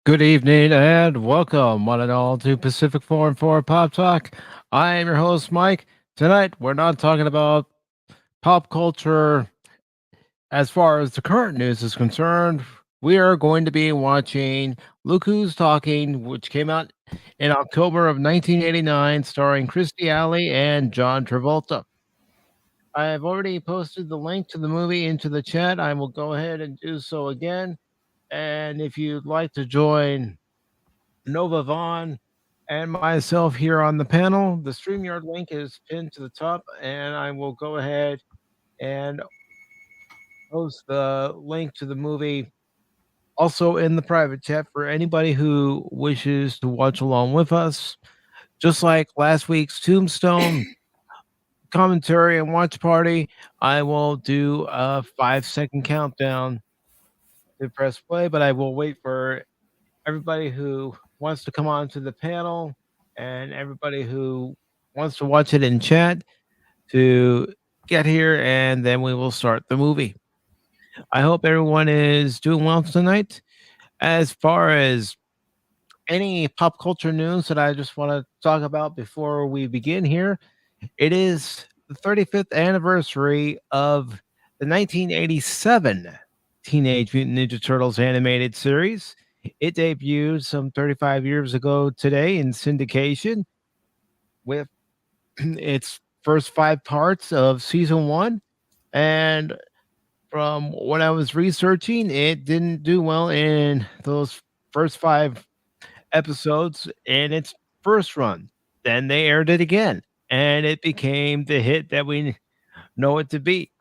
Good evening and welcome, one and all, to Pacific414 Pop Talk. I am your host, Mike. Tonight, we're not talking about pop culture as far as the current news is concerned. We are going to be watching Look Who's Talking, which came out in October of 1989, starring Kirste Alley and John Travolta. I have already posted the link to the movie into the chat. I will go ahead and do so again. And if you'd like to join Nova Vaughn, and myself here on the panel. The StreamYard link is pinned to the top, and I will go ahead and post the link to the movie also in the private chat for anybody who wishes to watch along with us. Just like last week's Tombstone commentary and watch party, I will do a 5-second countdown to press play, but I will wait for everybody who wants to come on to the panel and everybody who wants to watch it in chat to get here, and then we will start the movie. I hope everyone is doing well tonight. As far as any pop culture news that I just want to talk about before we begin here, it is the 35th anniversary of the 1987 Teenage Mutant Ninja Turtles animated series. It debuted some 35 years ago today in syndication with its first 5 parts of season one. And from what I was researching, it didn't do well in those first 5 episodes in its first run. Then they aired it again, and it became the hit that we know it to be.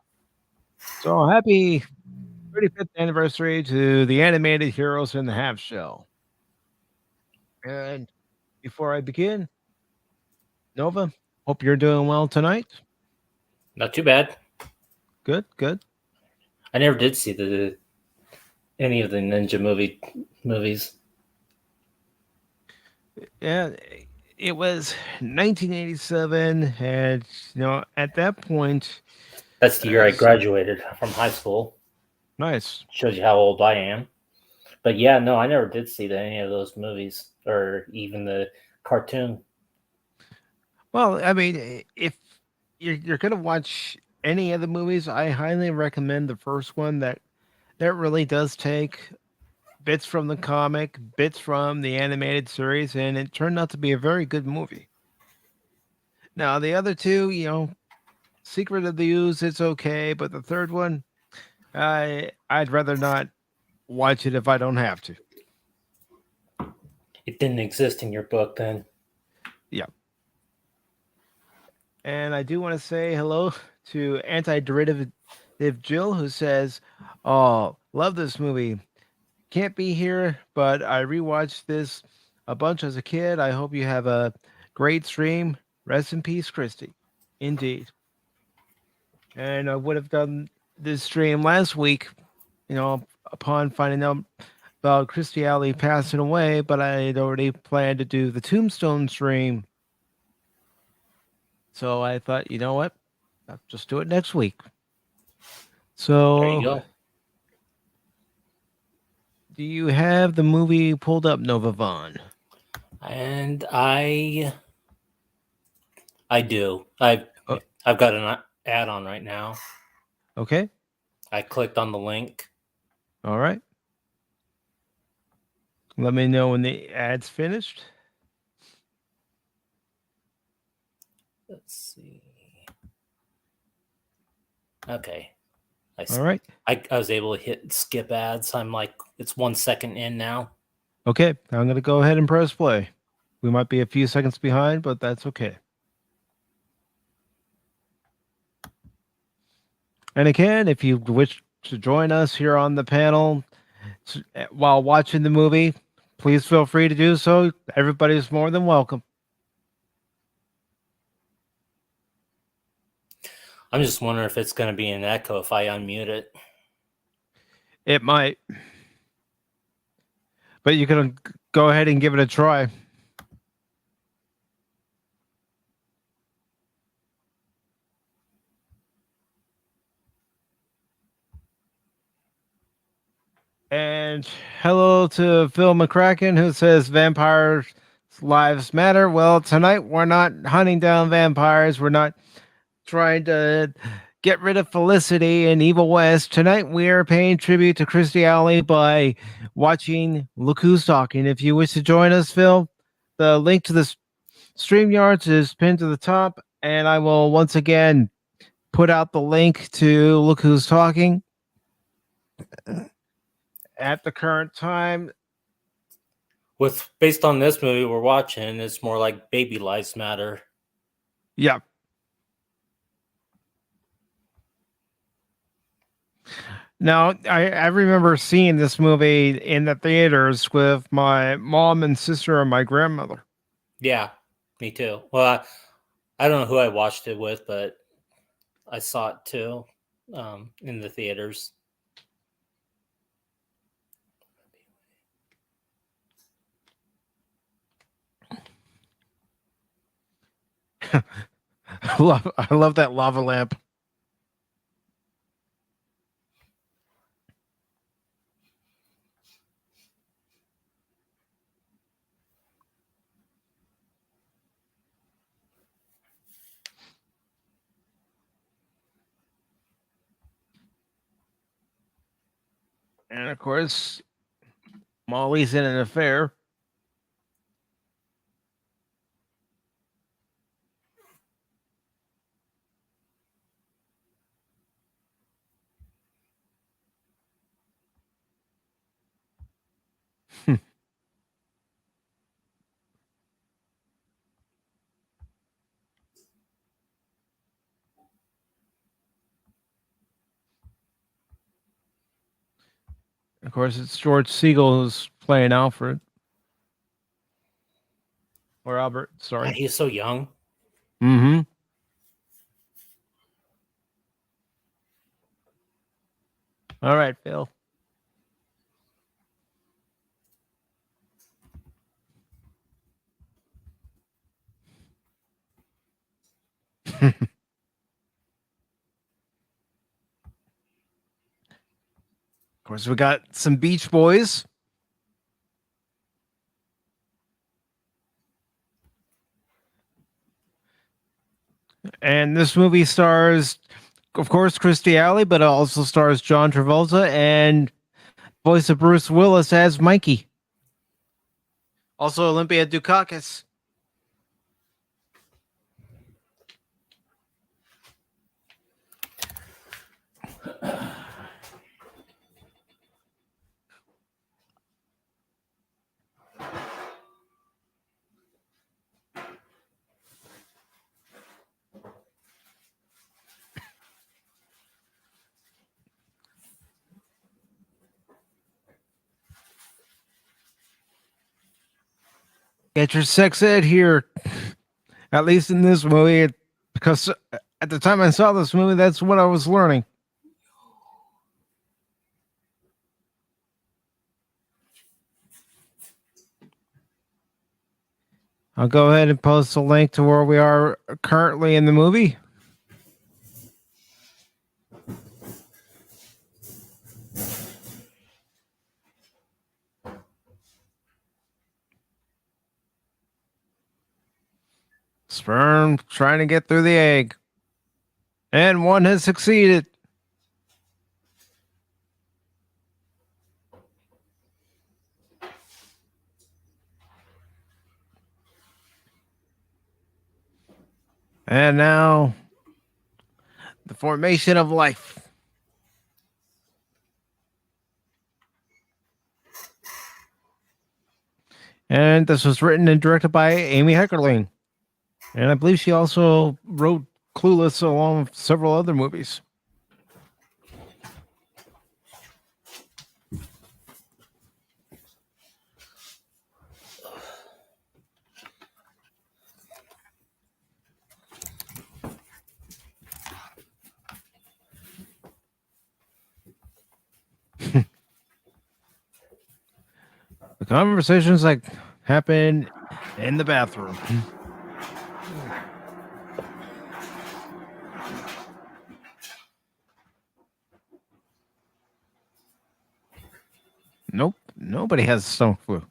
So happy 35th anniversary to the animated heroes in the half shell. And before I begin, Nova, hope you're doing well tonight. Not too bad. Good, good. I never did see any of the ninja movies. Yeah, it was 1987, and at that point, That's the year I graduated from high school. Nice. Shows you how old I am. But yeah, no, I never did see any of those movies or even the cartoon. Well, I mean, if you're gonna watch any of the movies, I highly recommend the first one. That really does take bits from the comic, bits from the animated series, and it turned out to be a very good movie. Now the other two, Secret of the Ooze, it's okay, but the third one, I'd rather not watch it if I don't have to. It didn't exist in your book then. Yeah. And I do want to say hello to anti-derivative Jill, who says, "Oh, love this movie. Can't be here, but I rewatched this a bunch as a kid. I hope you have a great stream. Rest in peace, Christy." Indeed. And I would have done this stream last week, upon finding out about Christy Alley passing away, but I had already planned to do the Tombstone stream. So I thought, you know what? I'll just do it next week. So there you go. Do you have the movie pulled up, Nova Vaughn? And I do. I've got an ad on right now. Okay. I clicked on the link. All right. Let me know when the ad's finished. Let's see. Okay. All right. I was able to hit skip ads. I'm like, it's 1 second in now. Okay. I'm going to go ahead and press play. We might be a few seconds behind, but that's okay. And again, if you wish to join us here on the panel while watching the movie, please feel free to do so. Everybody's more than welcome. I'm just wondering if it's going to be an echo if I unmute it. It might. But you can go ahead and give it a try. And hello to Phil McCracken, who says vampires' lives matter. Well, tonight we're not hunting down vampires. We're not trying to get rid of Felicity in Evil West. Tonight we are paying tribute to Kirste Alley by watching Look Who's Talking. If you wish to join us, Phil, the link to the StreamYards is pinned to the top, and I will once again put out the link to Look Who's Talking. At the current time, Based on this movie we're watching, it's more like Baby Lives Matter. yeah. Now, I remember seeing this movie in the theaters with my mom and sister and my grandmother. Yeah, me too. Well, I don't know who I watched it with, but I saw it too in the theaters. I love that lava lamp. And of course, Molly's in an affair. Of course, it's George Siegel who's playing Alfred. Or Albert, sorry. He's so young. Mm-hmm. All right, Phil. Of course, we got some Beach Boys. And this movie stars, of course, Kirste Alley, but it also stars John Travolta and voice of Bruce Willis as Mikey. Also, Olympia Dukakis. Get your sex ed here. At least in this movie, because at the time I saw this movie, that's what I was learning. I'll go ahead and post a link to where we are currently in the movie. Sperm trying to get through the egg. And one has succeeded. And now, the formation of life. And this was written and directed by Amy Heckerling. And I believe she also wrote Clueless along with several other movies. The conversations like happen in the bathroom. Nope. Nobody has stomach flu.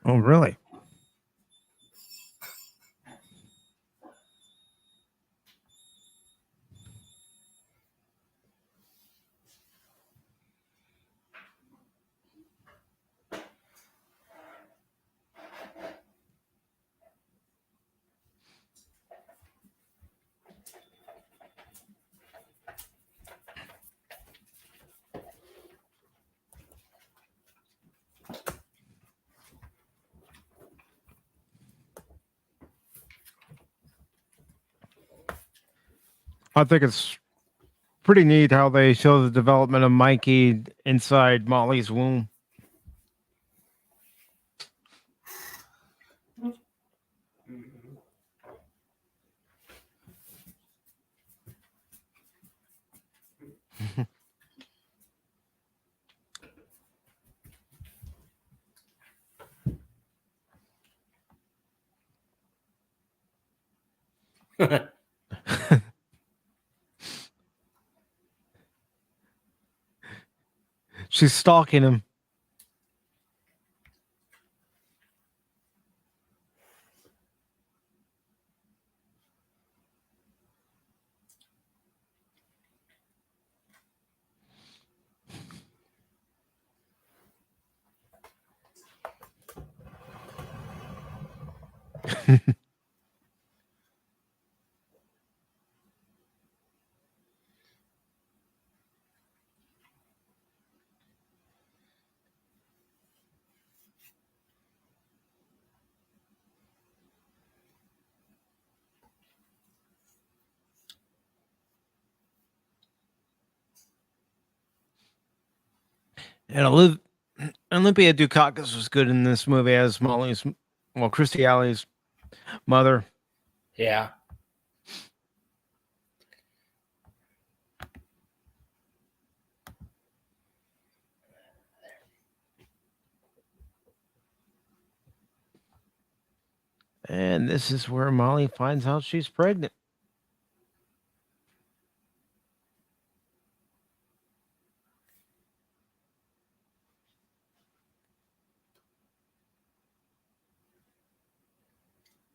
Oh, really? I think it's pretty neat how they show the development of Mikey inside Molly's womb. She's stalking him. And Olympia Dukakis was good in this movie as Kirste Alley's mother. Yeah. And this is where Molly finds out she's pregnant.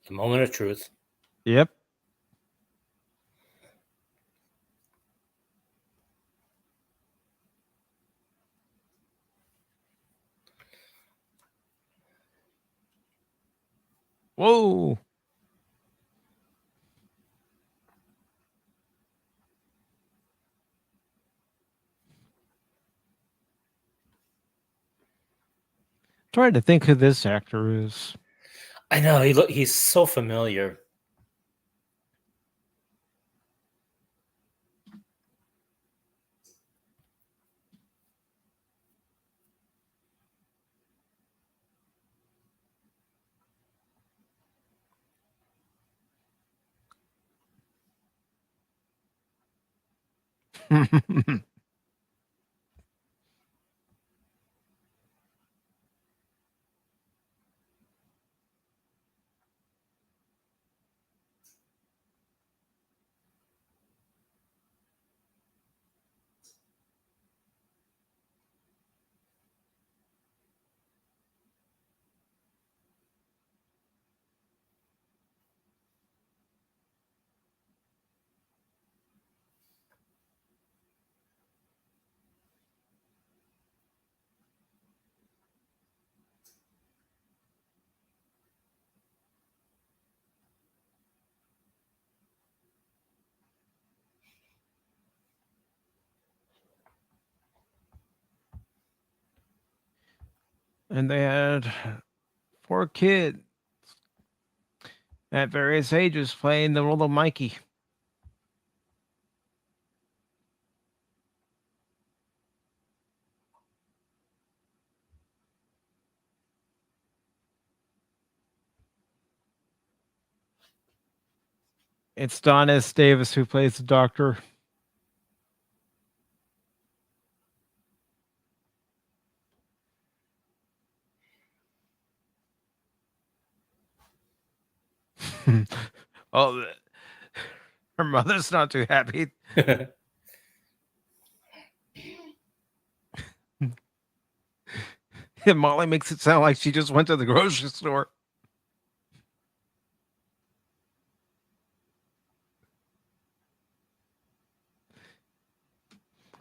The moment of truth. Yep. Whoa. Trying to think who this actor is. I know he's so familiar. And they had 4 kids at various ages playing the role of Mikey. It's Don S. Davis who plays the doctor. Oh, her mother's not too happy. Molly makes it sound like she just went to the grocery store.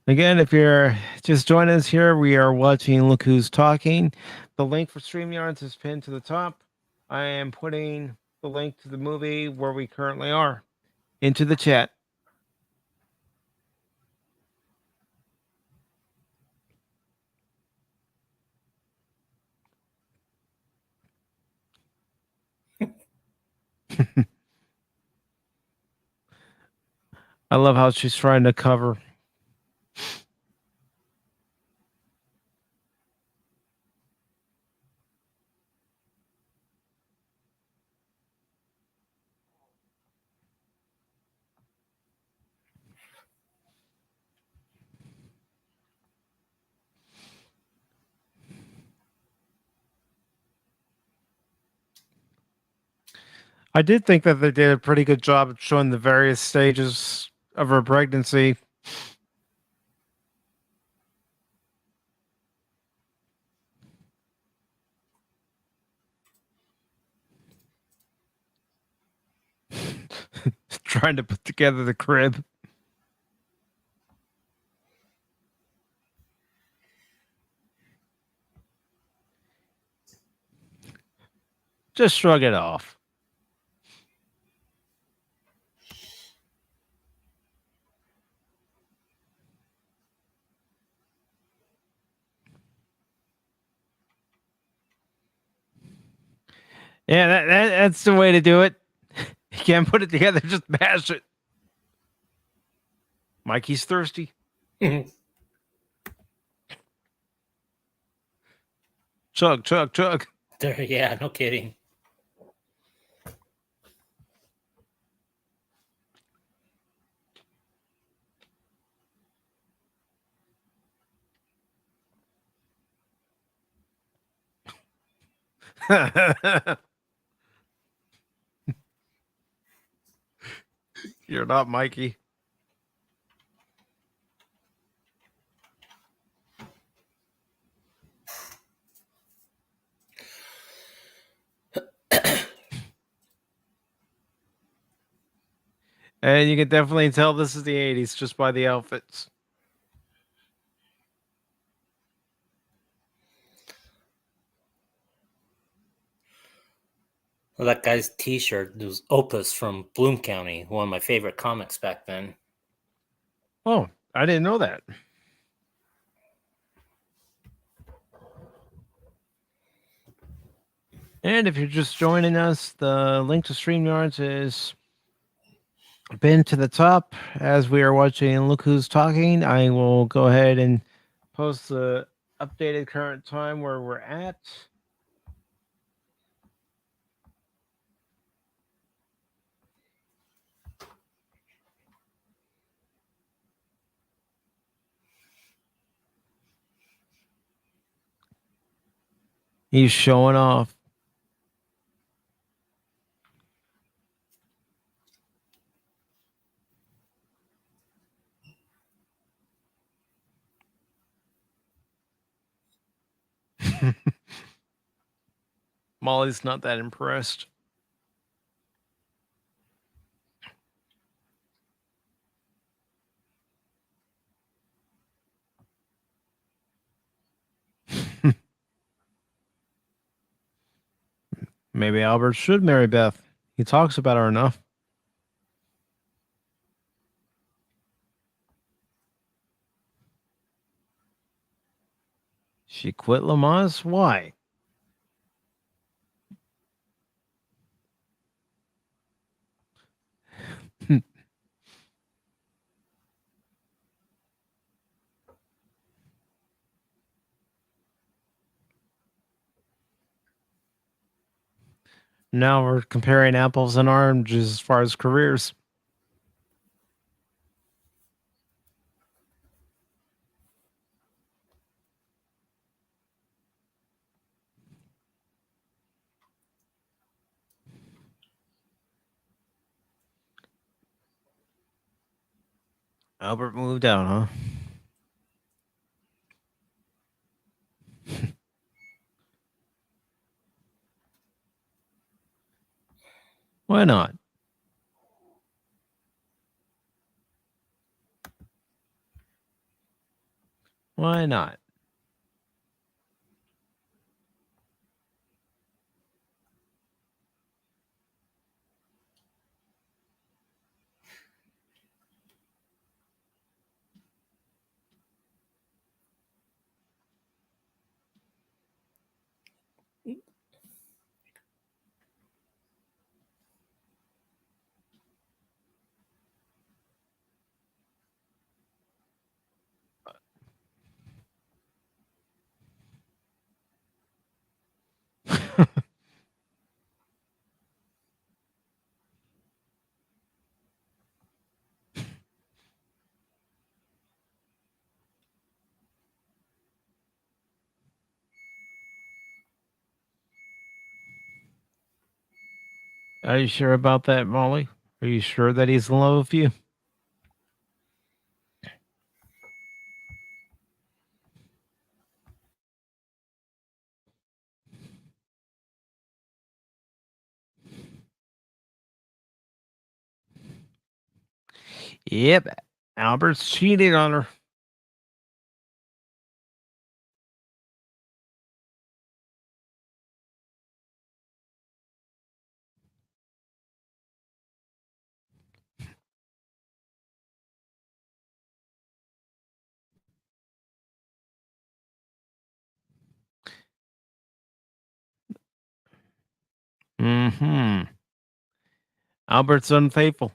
Again, if you're just joining us here, we are watching Look Who's Talking. The link for StreamYards is pinned to the top. I am putting the link to the movie where we currently are into the chat. I love how she's trying to cover. I did think that they did a pretty good job of showing the various stages of her pregnancy. Trying to put together the crib. Just shrug it off. Yeah, that's the way to do it. You can't put it together, just mash it. Mikey's thirsty. Chug, chug, chug. Yeah, no kidding. You're not Mikey. And you can definitely tell this is the 80s just by the outfits. Well, that guy's T-shirt was Opus from Bloom County, one of my favorite comics back then. Oh, I didn't know that. And if you're just joining us, the link to StreamYards is pinned to the top. As we are watching Look Who's Talking, I will go ahead and post the updated current time where we're at. He's showing off. Molly's not that impressed. Maybe Albert should marry Beth. He talks about her enough. She quit Lamaze? Why? Now we're comparing apples and oranges as far as careers. Albert moved out, huh? Why not? Why not? Are you sure about that, Molly? Are you sure that he's in love with you? Yep. Albert's cheating on her. Mm-hmm. Albert's unfaithful.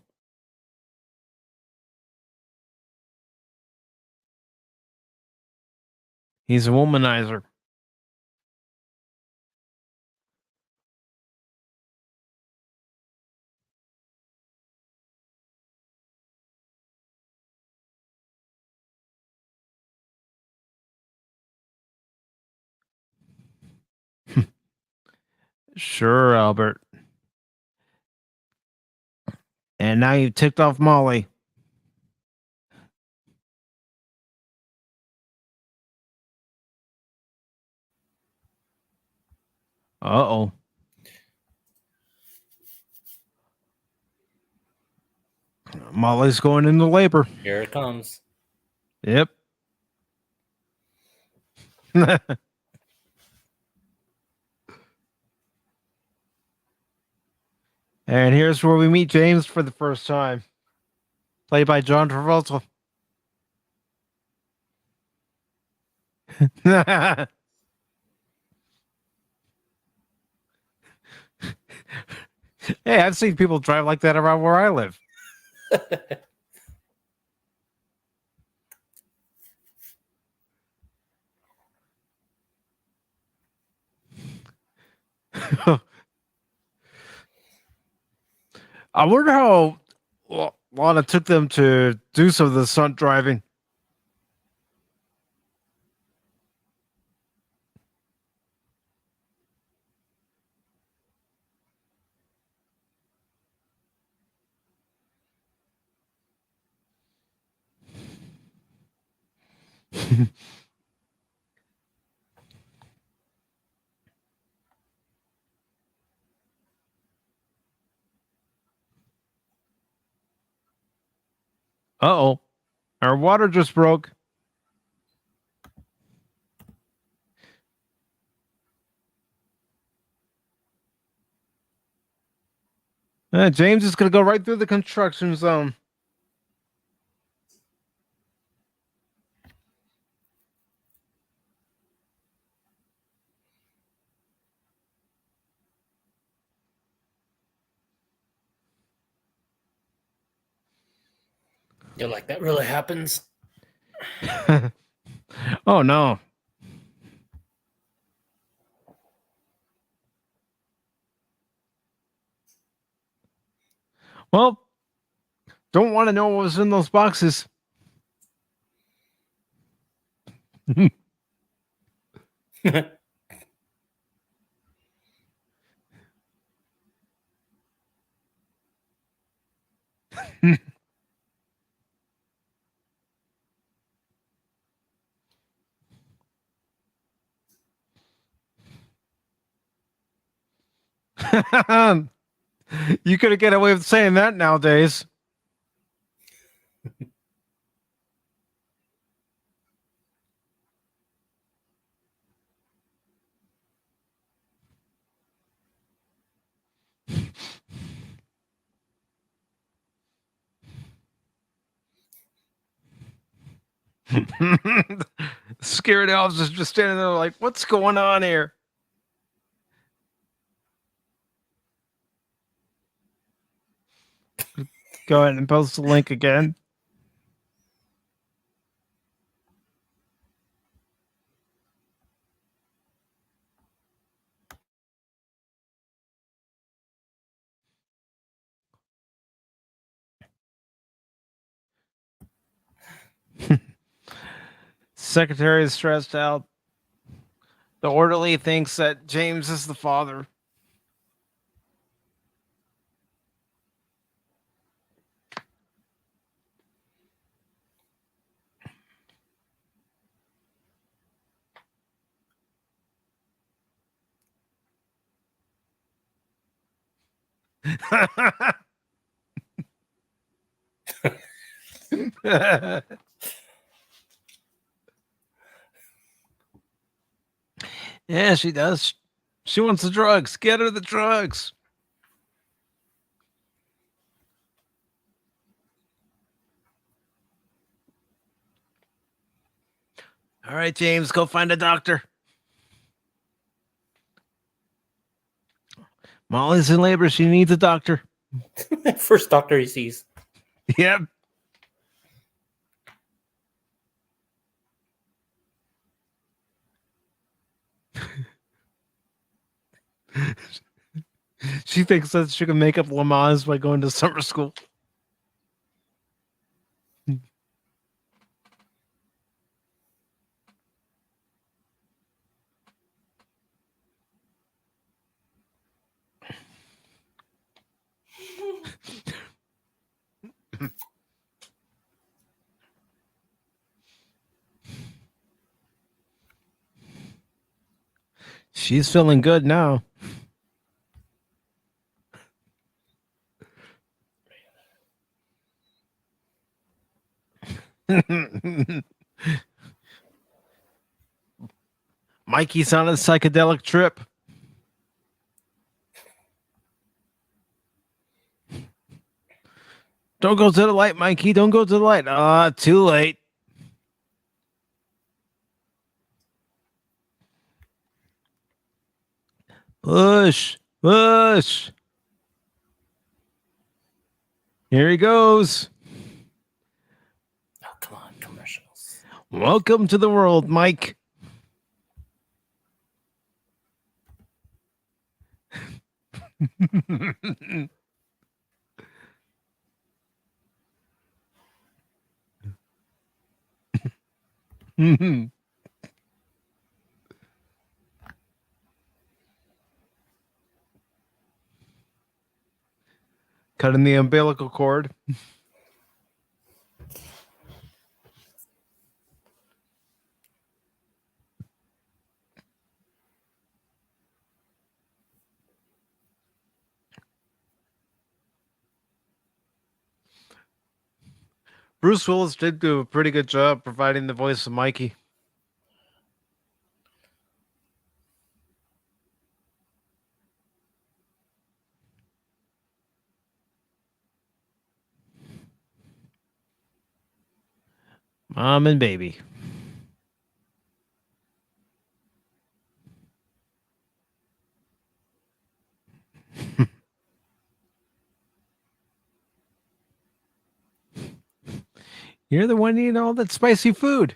He's a womanizer. Sure, Albert. And now you've ticked off Molly. Uh-oh. Molly's going into labor. Here it comes. Yep. And here's where we meet James for the first time. Played by John Travolta. Hey, I've seen people drive like that around where I live. I wonder how long it took them to do some of the stunt driving. Uh-oh. Our water just broke. James is going to go right through the construction zone. You're like, that really happens? Oh, no. Well, don't want to know what was in those boxes. You could get away with saying that nowadays. Security officers just standing there like, what's going on here? Go ahead and post the link again. Secretary is stressed out. The orderly thinks that James is the father. Yeah, she does. She wants the drugs. Get her the drugs. All right, James, go find a doctor. Molly's in labor. She needs a doctor. First doctor he sees. Yep. She thinks that she can make up Lamaze by going to summer school. She's feeling good now. Mikey's on a psychedelic trip. Don't go to the light, Mikey. Don't go to the light. Too late. Push. Push. Here he goes. Oh, come on, commercials. Welcome to the world, Mike. Cutting the umbilical cord. Bruce Willis did do a pretty good job providing the voice of Mikey. Mom and baby. You're the one eating all that spicy food.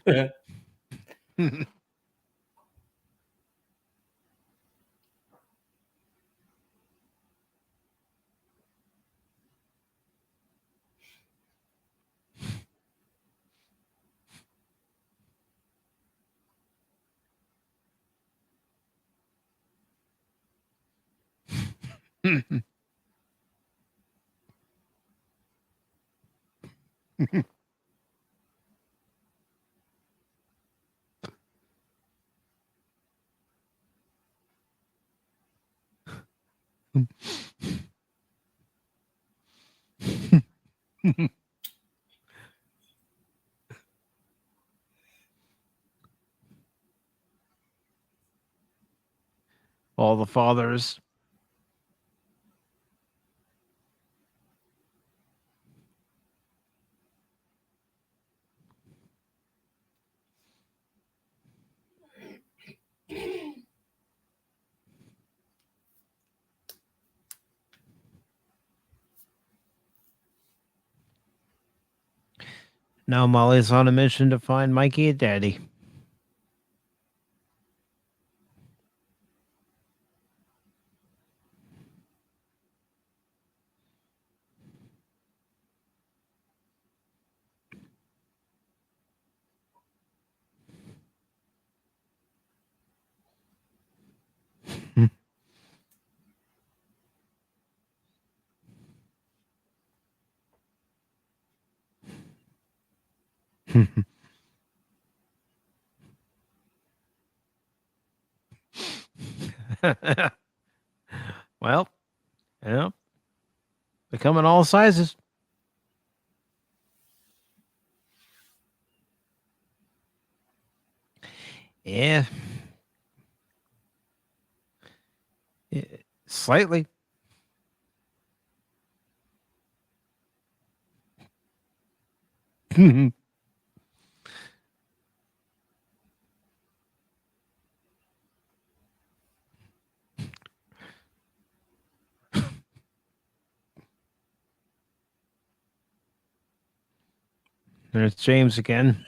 All the fathers. Now Molly's on a mission to find Mikey and Daddy. Well, yeah, they come in all sizes. Yeah, slightly. There's James again.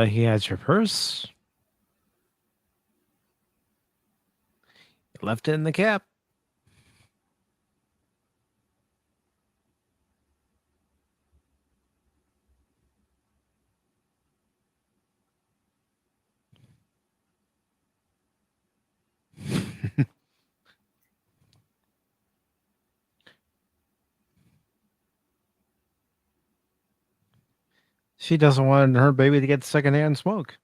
He has your purse. Left it in the cap. She doesn't want her baby to get secondhand smoke.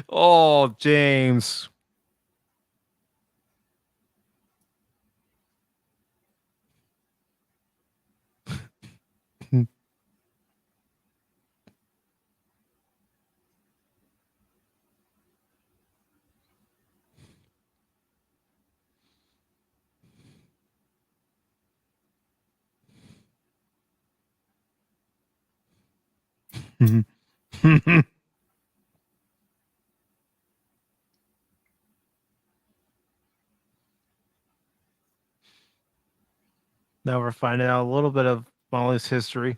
Oh, James. Now we're finding out a little bit of Molly's history.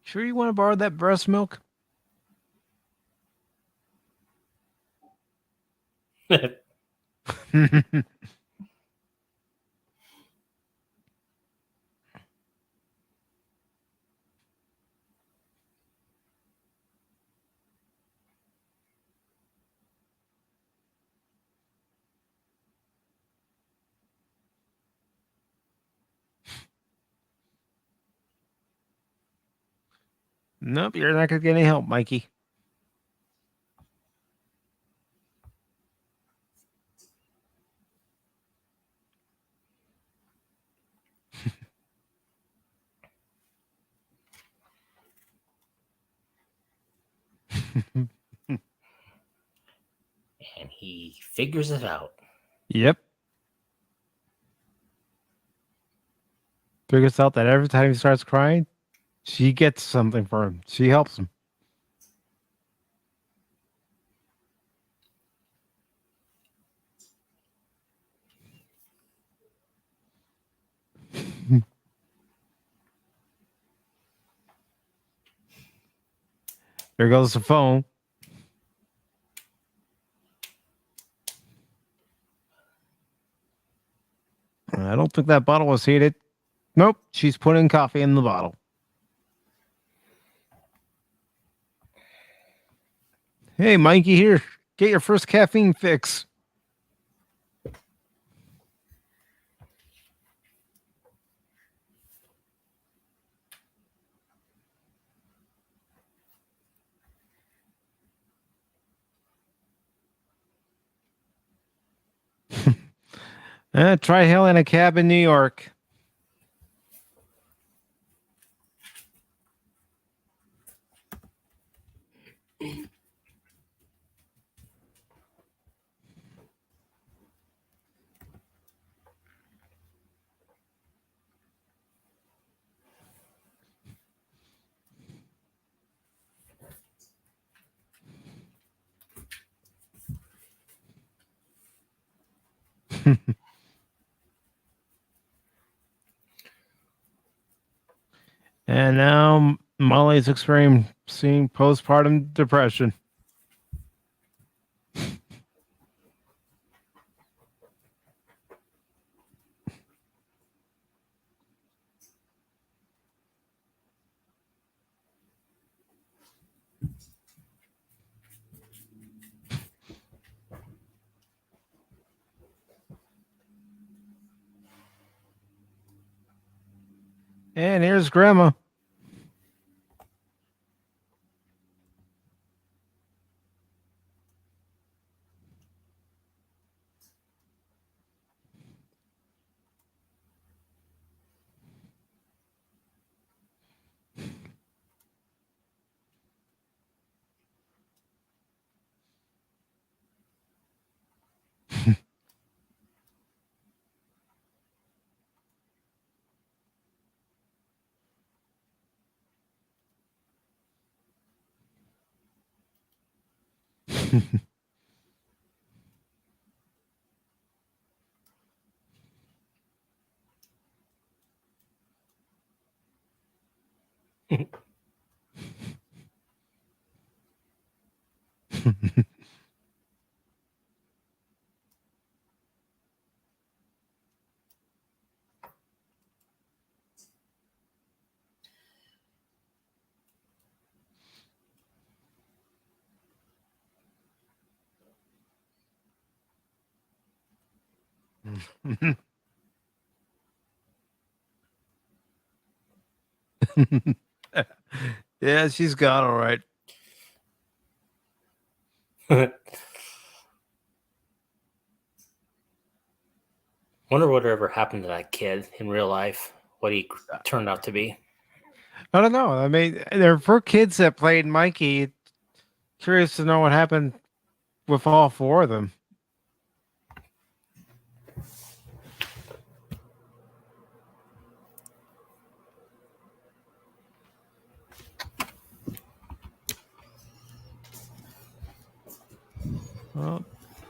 Sure you want to borrow that breast milk? Nope, you're not going to get any help, Mikey. and he figures it out. Yep. Figures out that every time he starts crying, she gets something for him. She helps him. There goes the phone. I don't think that bottle was heated. Nope, she's putting coffee in the bottle. Hey, Mikey, here. Get your first caffeine fix. Try hailing a cab in New York. And now Molly's experiencing postpartum depression. And here's Grandma. Yeah, she's got all right. Wonder whatever happened to that kid in real life, what he turned out to be. I don't know. I mean, they're for kids that played Mikey. Curious to know what happened with all four of them. Well,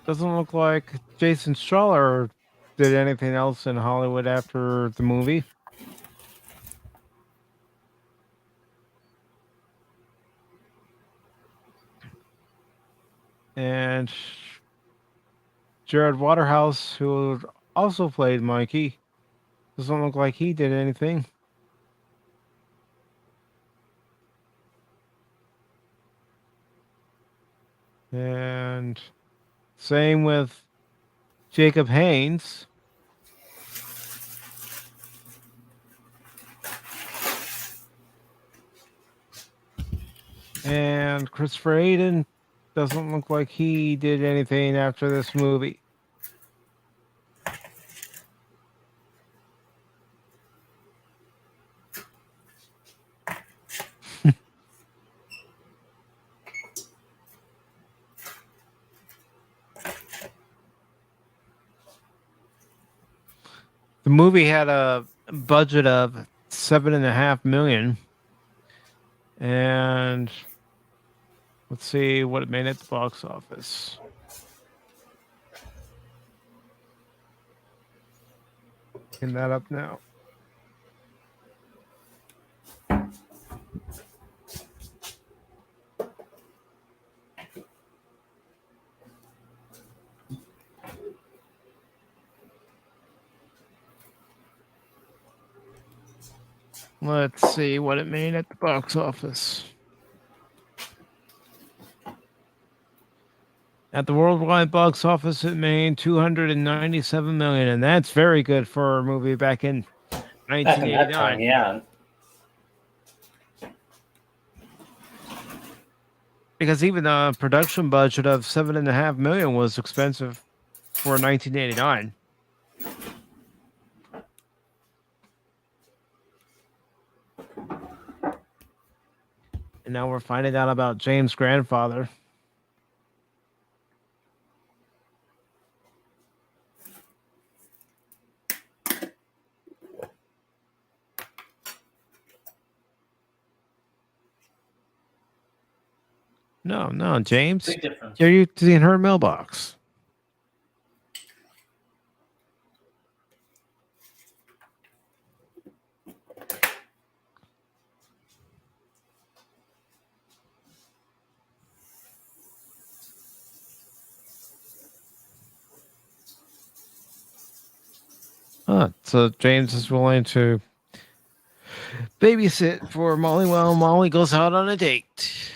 doesn't look like Jason Straller did anything else in Hollywood after the movie. And Jared Waterhouse, who also played Mikey, doesn't look like he did anything. And same with Jacob Haynes. And Christopher Aiden doesn't look like he did anything after this movie. The movie had a budget of $7.5 million, and let's see what it made at the box office. Looking that up now. Let's see what it made at the box office. At the worldwide box office, it made $297 million, and that's very good for a movie back in Back in that time, 1989. yeah. Because even the production budget of $7.5 million was expensive for 1989. And now we're finding out about James' grandfather. No, James. Big difference. You're using her mailbox. So James is willing to babysit for Molly while Molly goes out on a date.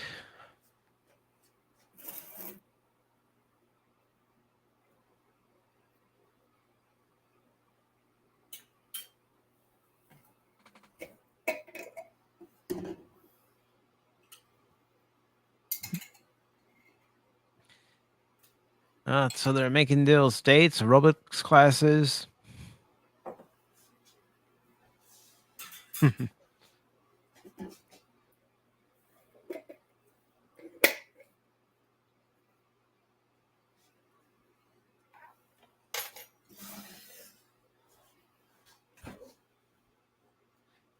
So they're making deals, dates, aerobics classes.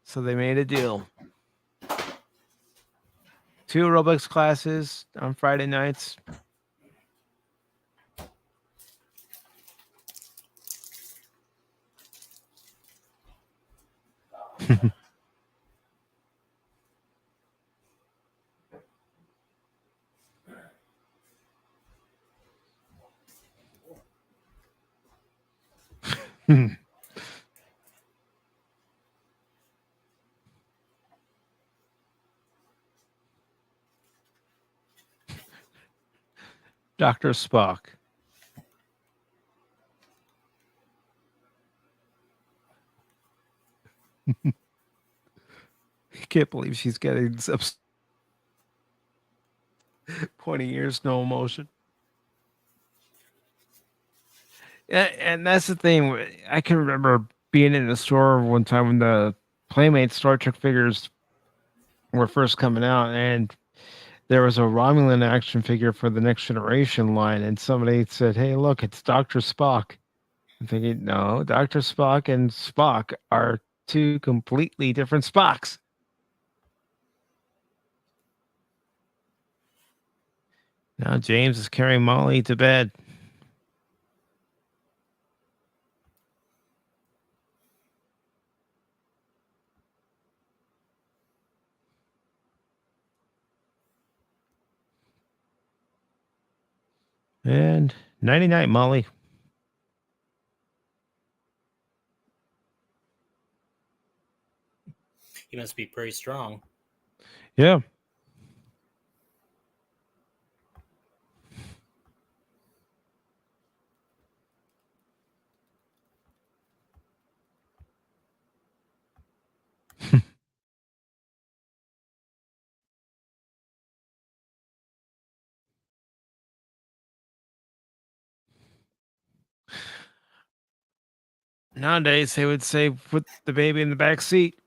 So they made a deal. 2 aerobics classes on Friday nights. Dr. Spock. I can't believe she's getting pointing ears, no emotion. And that's the thing. I can remember being in the store one time when the Playmate Star Trek figures were first coming out, and there was a Romulan action figure for the Next Generation line, and somebody said, "Hey, look, it's Dr. Spock." I'm thinking, no, Dr. Spock and Spock are 2 completely different Spocks. Now James is carrying Molly to bed. And 99, Molly. He must be pretty strong. Yeah. Nowadays, they would say, put the baby in the back seat.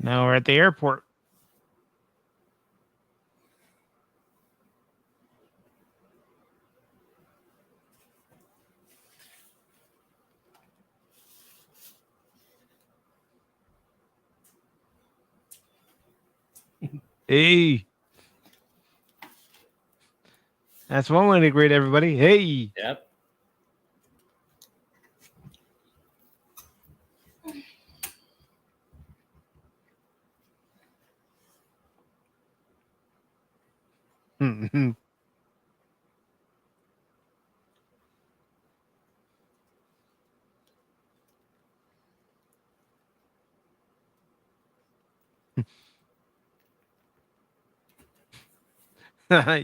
Now we're at the airport. Hey. That's one way to greet everybody. Hey. Yep.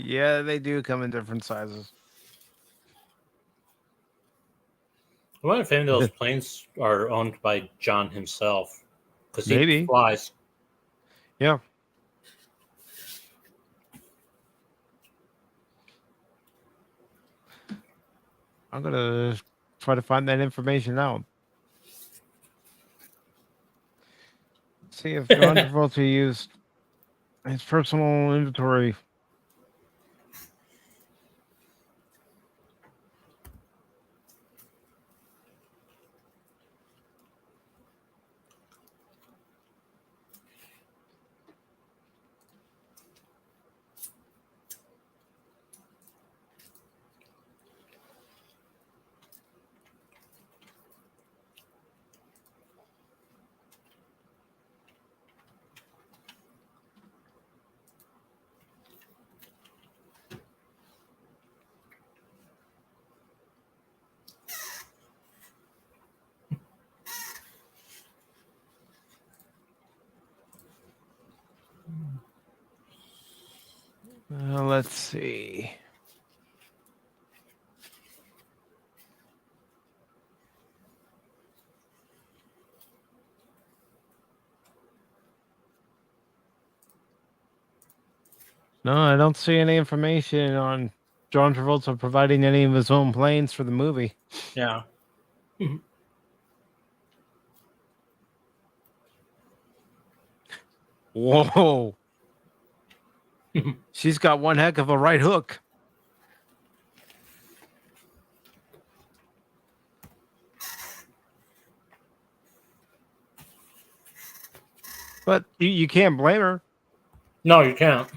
Yeah, they do come in different sizes. I wonder if any of those planes are owned by John himself, because he Maybe. flies. Yeah. I'm going to try to find that information out. See if John Travolta used his personal inventory. Let's see. No, I don't see any information on John Travolta providing any of his own planes for the movie. Yeah. Whoa. She's got one heck of a right hook. But you can't blame her. No, you can't.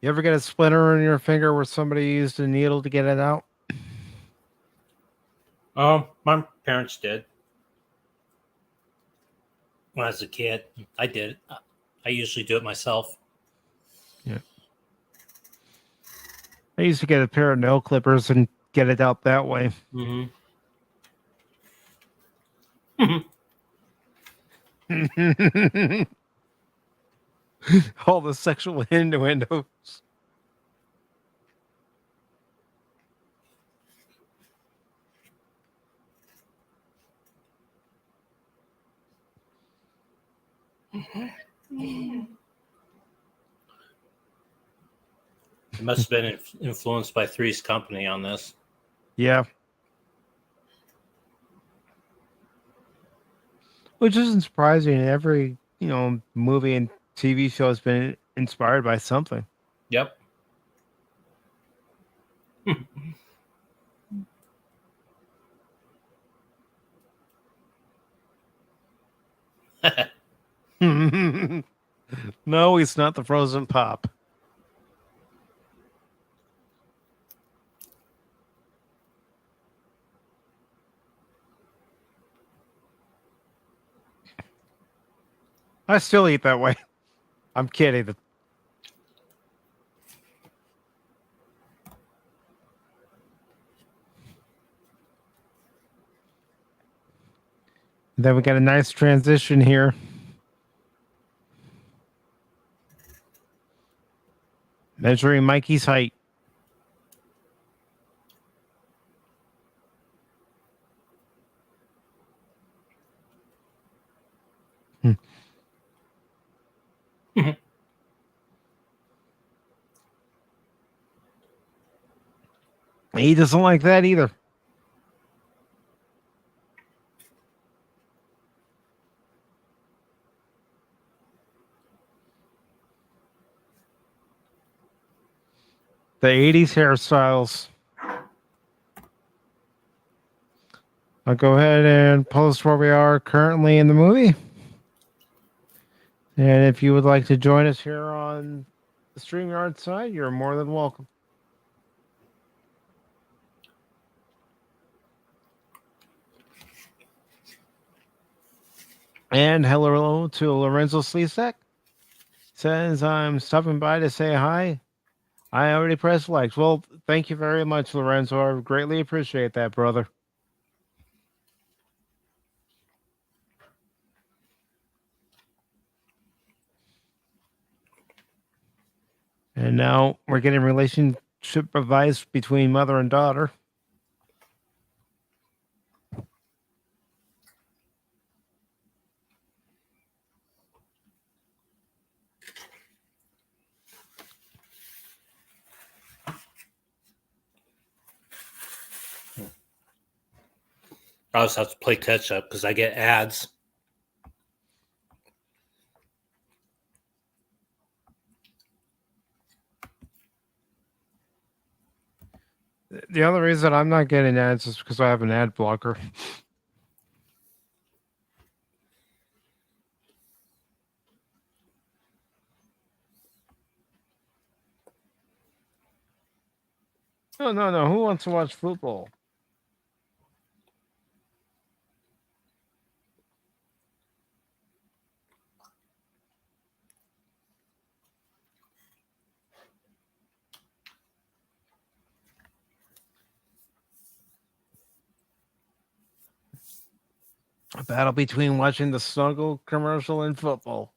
You ever get a splinter in your finger where somebody used a needle to get it out? My parents did. When I was a kid, I did. I usually do it myself. Yeah. I used to get a pair of nail clippers and get it out that way. Mm-hmm. All the sexual innuendos. It must have been influenced by Three's Company on this. Yeah. Which isn't surprising. Every, movie and TV show has been inspired by something. Yep. No, he's not the frozen pop. I still eat that way. I'm kidding. Then we got a nice transition here. Measuring Mikey's height. He doesn't like that either. The 80s hairstyles. I'll go ahead and post where we are currently in the movie. And if you would like to join us here on the StreamYard side, you're more than welcome. And hello to Lorenzo Slisek. Says, I'm stopping by to say hi. I already pressed likes. Well, thank you very much, Lorenzo. I greatly appreciate that, brother. And now we're getting relationship advice between mother and daughter. I also have to play catch up because I get ads. The other reason I'm not getting ads is because I have an ad blocker. No. Who wants to watch football? A battle between watching the Snuggle commercial and football.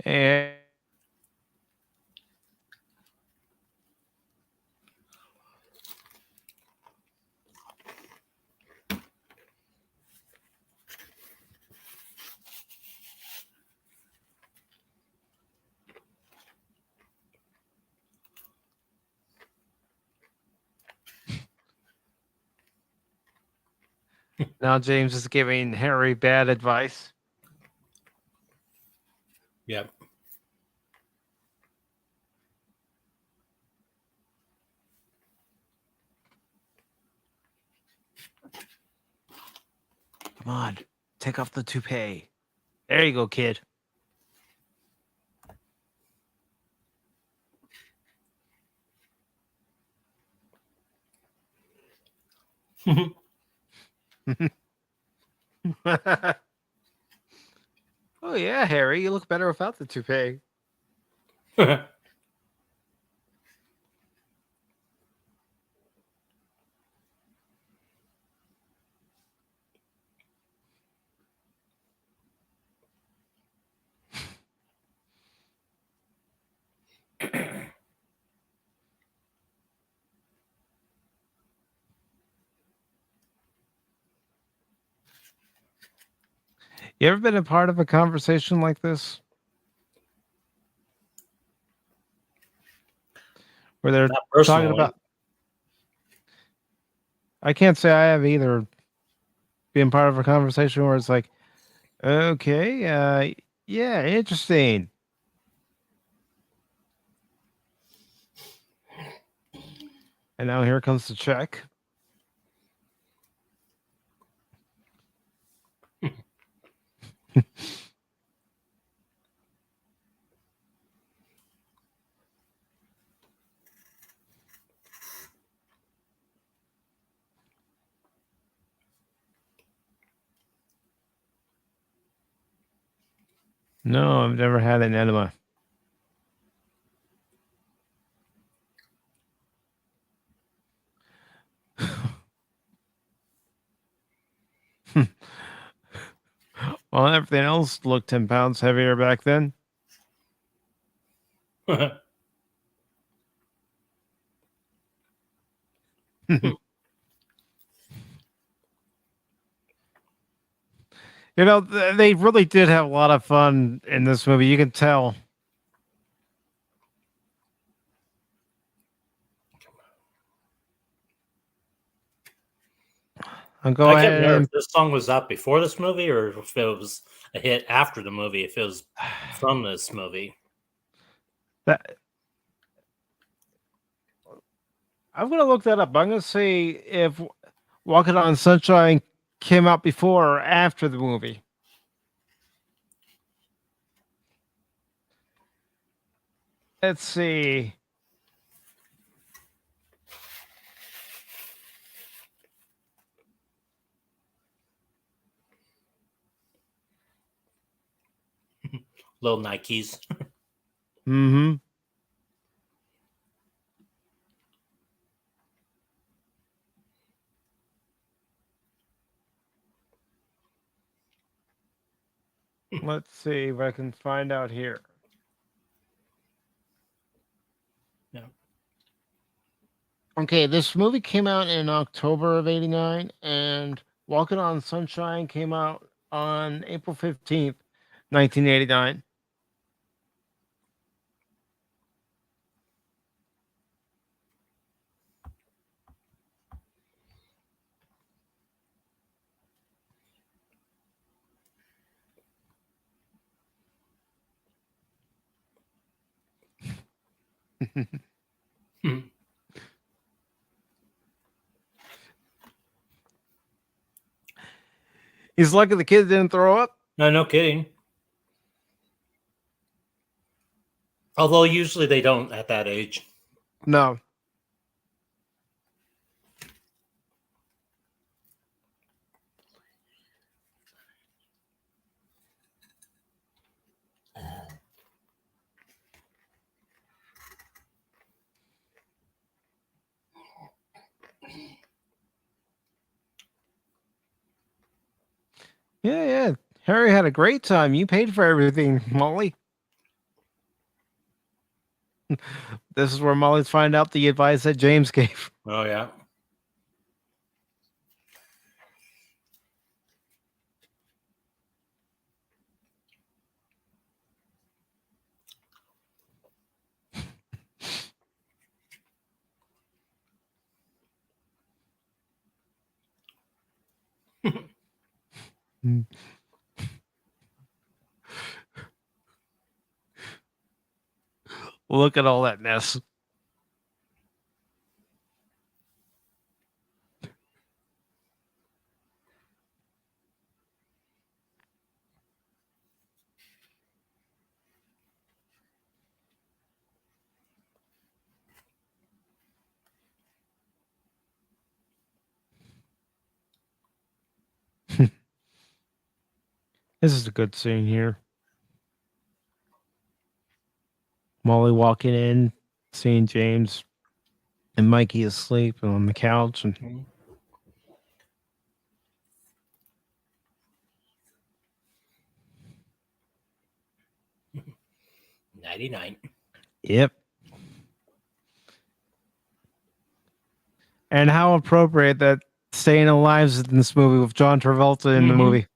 And now James is giving Harry bad advice. Yep. Come on, take off the toupee. There you go, kid. Oh yeah, Harry, you look better without the toupee. You ever been a part of a conversation like this? Where they're Not talking personally. about. I can't say I have either. Being part of a conversation where it's like, okay, yeah, interesting. And now here comes the check. No, I've never had an enema. Well, everything else looked 10 pounds heavier back then. You know, they really did have a lot of fun in this movie. You can tell. I'll go I can't ahead remember and if this song was out before this movie or if it was a hit after the movie, if it was from this movie. that. I'm gonna look that up. I'm gonna see if Walking on Sunshine came out before or after the movie. Let's see. Little Nikes. Mm-hmm. Let's see if I can find out here. Yeah. Okay, this movie came out in October of '89, and Walking on Sunshine came out on April 15th, 1989. He's lucky the kid didn't throw up. No, no kidding. Although usually they don't at that age. No. Yeah, yeah. Harry had a great time. You paid for everything, Molly. This is where Molly's find out the advice that James gave. Oh yeah. Look at all that mess. This is a good scene here. Molly walking in, seeing James and Mikey asleep on the couch, and 99. yep. And how appropriate that Staying Alive is in this movie with John Travolta in the Mm-hmm. movie.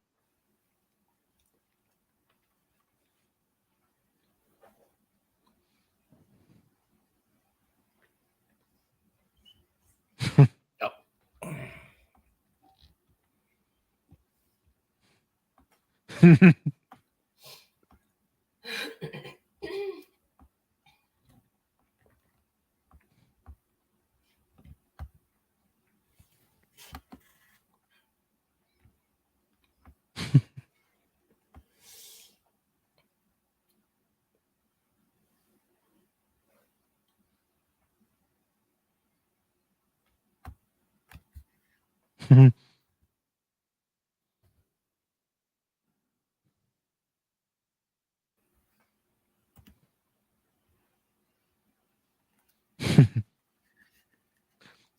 Yep.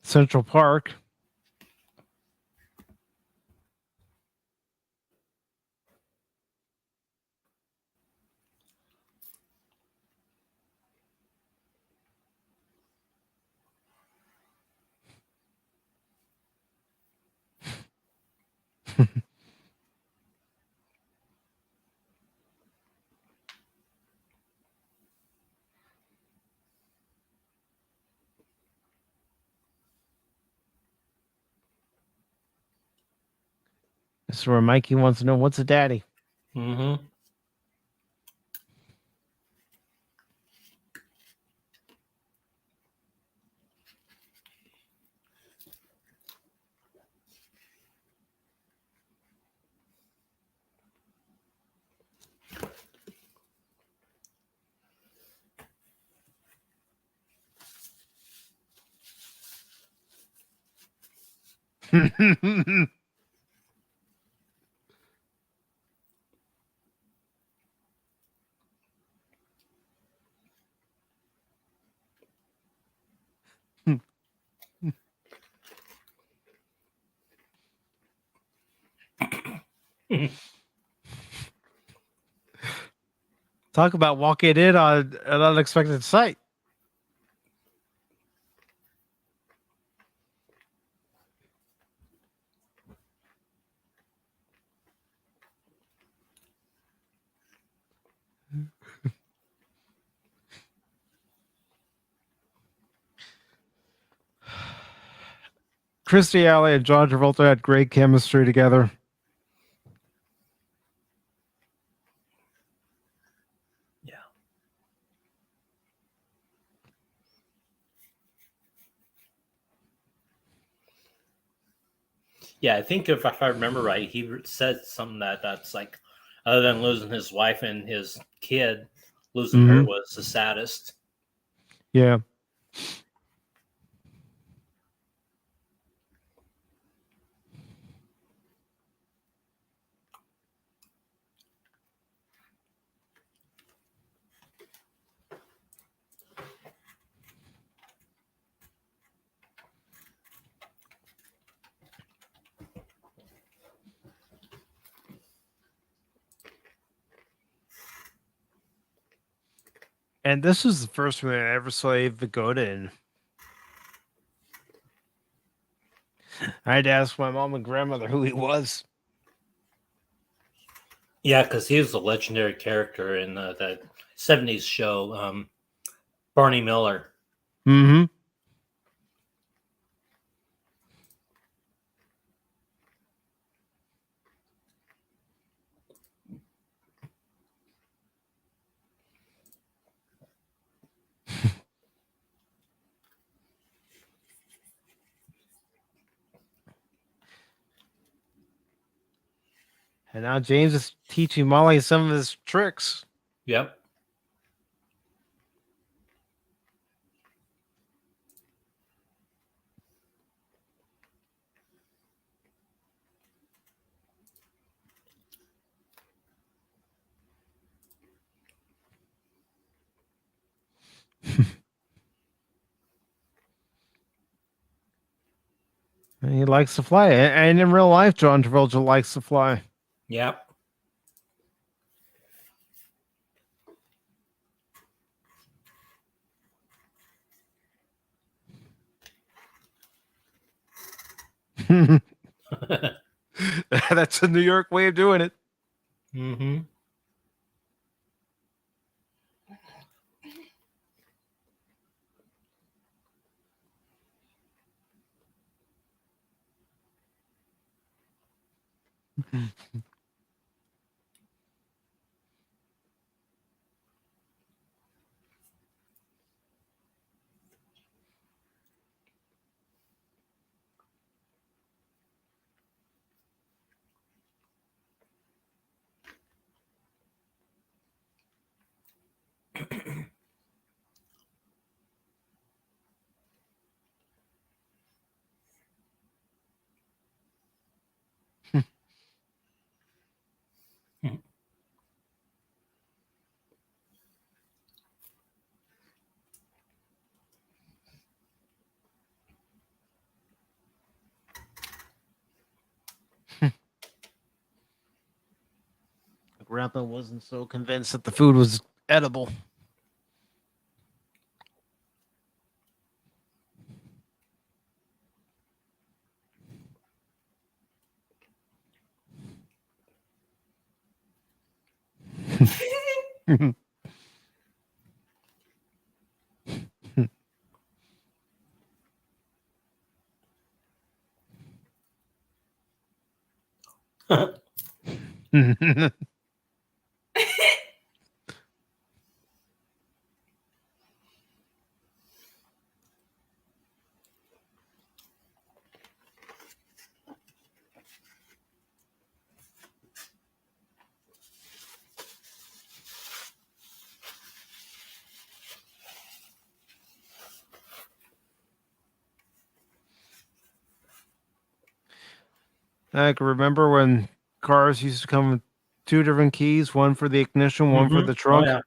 Central Park. This is where Mikey wants to know what's a daddy. Mm-hmm. Talk about walking in on an unexpected sight. Kirste Alley and John Travolta had great chemistry together. Yeah. Yeah, I think if I remember right, he said something that's like, other than losing his wife and his kid, losing her was the saddest. Yeah. And this was the first movie I ever saw Ava Vigoda in. I had to ask my mom and grandmother who he was. Yeah, because he was a legendary character in that 70s show, Barney Miller. Mm-hmm. And now James is teaching Molly some of his tricks. Yep. And he likes to fly. And in real life, John Travolta likes to fly. Yep. That's a New York way of doing it. Mm-hmm. grandpa wasn't so convinced that the food was edible. I can remember when cars used to come with two different keys, one for the ignition, one for the Oh, trunk. yeah.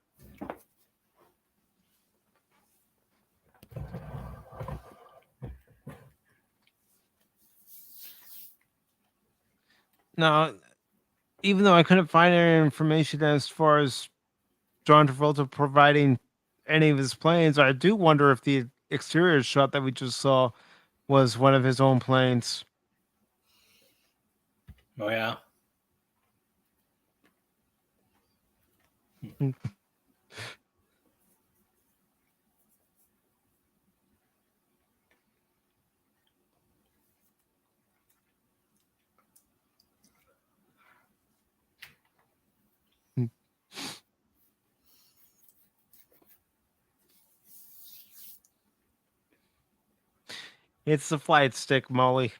Now, even though I couldn't find any information as far as John Travolta providing any of his planes, I do wonder if the exterior shot that we just saw was one of his own planes. Oh, yeah. It's the flight stick, Molly.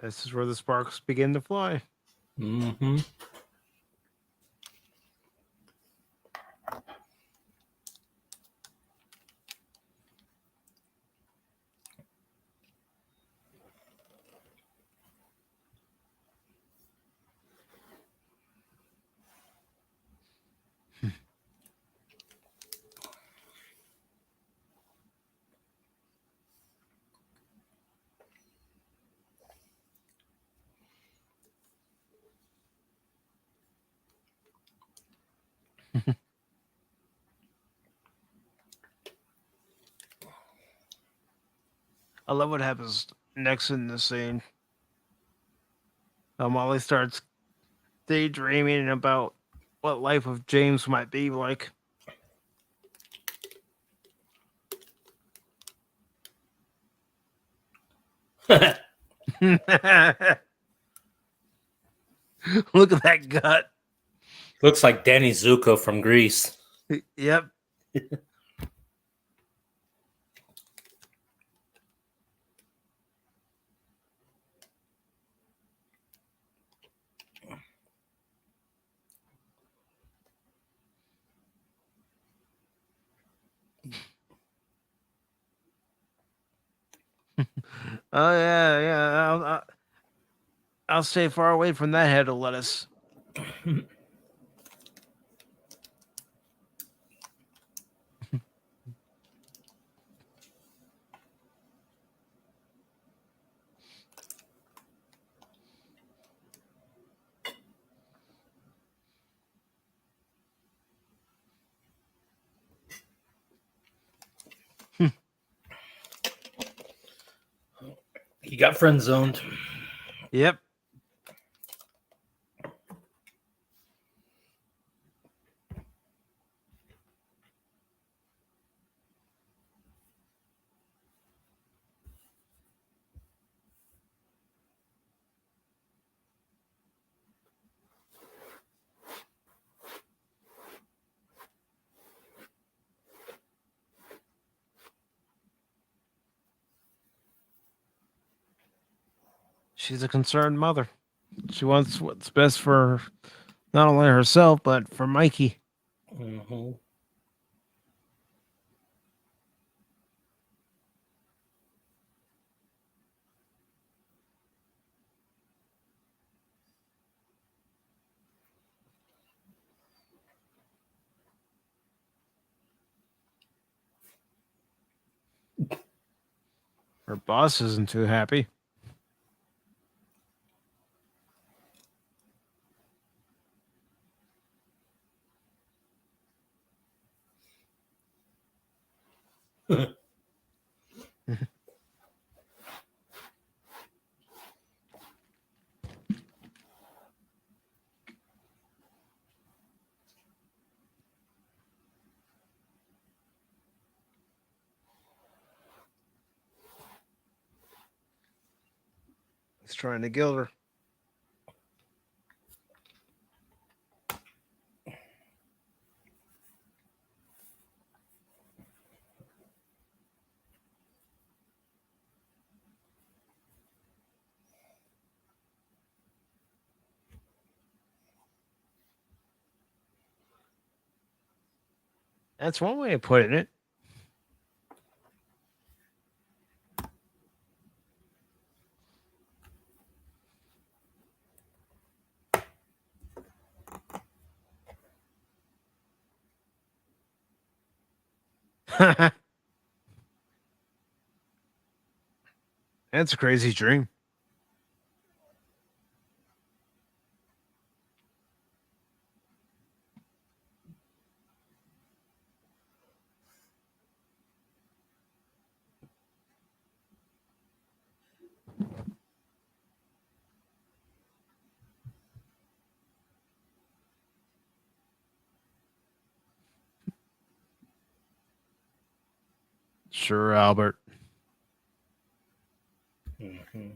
This is where the sparks begin to fly. Mm-hmm. I love what happens next in the scene. Molly starts daydreaming about what life of James might be like. Look at that gut. Looks like Danny Zuko from Greece. Yep. Oh yeah. I'll stay far away from that head of lettuce. He got friend zoned. Yep. She's a concerned mother. She wants what's best for not only herself, but for Mikey. Mm-hmm. Her boss isn't too happy. He's trying to gild her. That's one way of putting it. That's a crazy dream. Sure, Albert. Mm-hmm.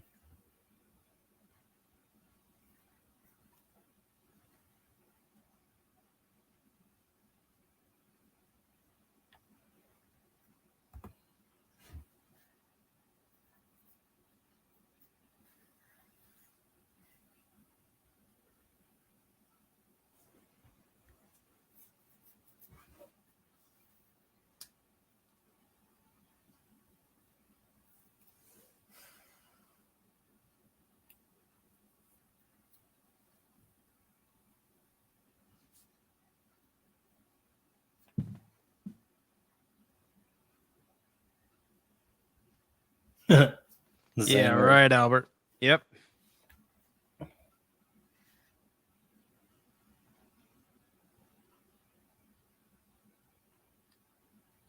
Yeah, right, Albert. Yep.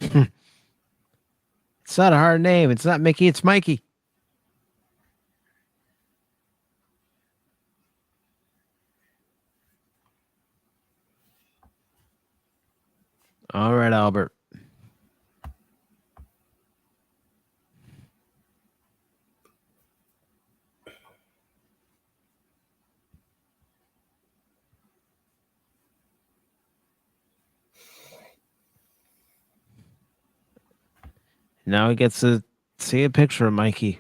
It's not a hard name. It's not Mickey. It's Mikey. All right, Albert. Now he gets to see a picture of Mikey.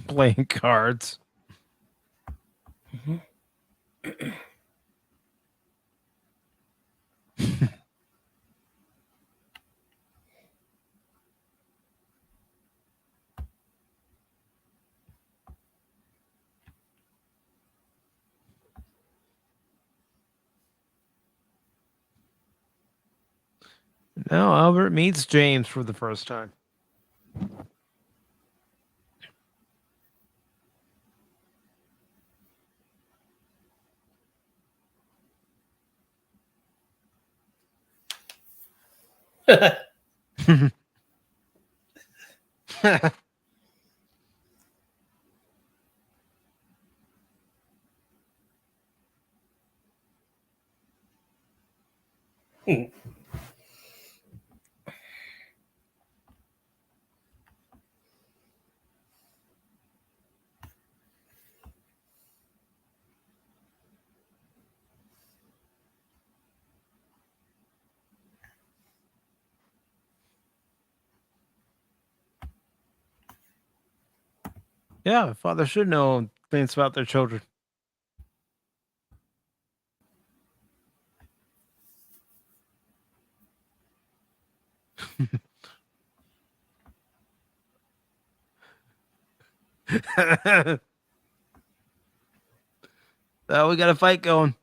Playing cards. Now Albert meets James for the first time. Yeah, fathers should know things about their children. Oh, we got a fight going.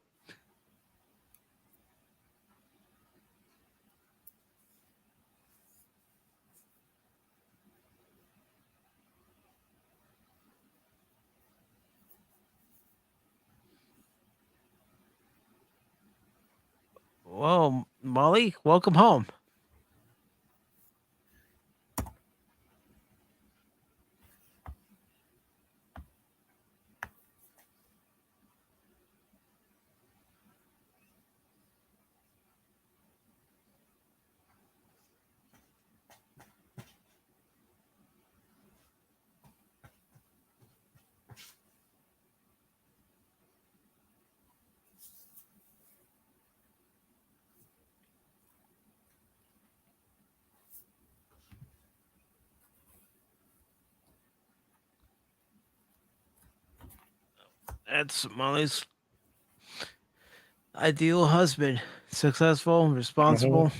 Well, Molly, welcome home. That's Molly's ideal husband. Successful, responsible.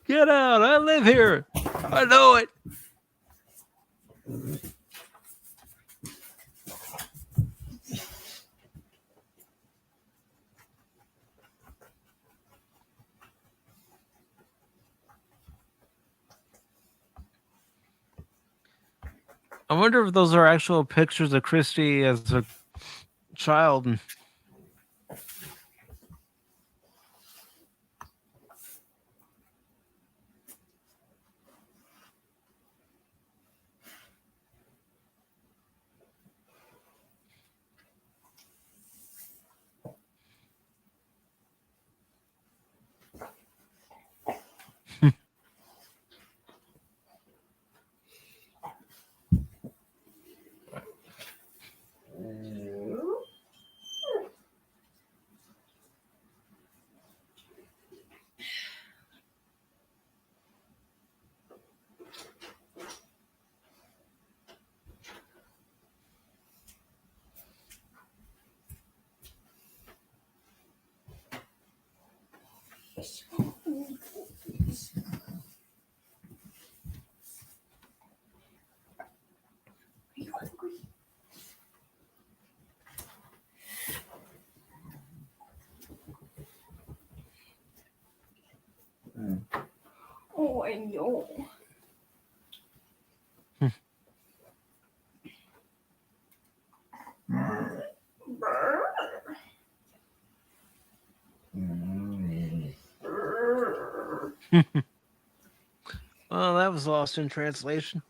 Get out! I live here. I know it. I wonder if those are actual pictures of Christy as a child. Oh, I know. Well, that was lost in translation.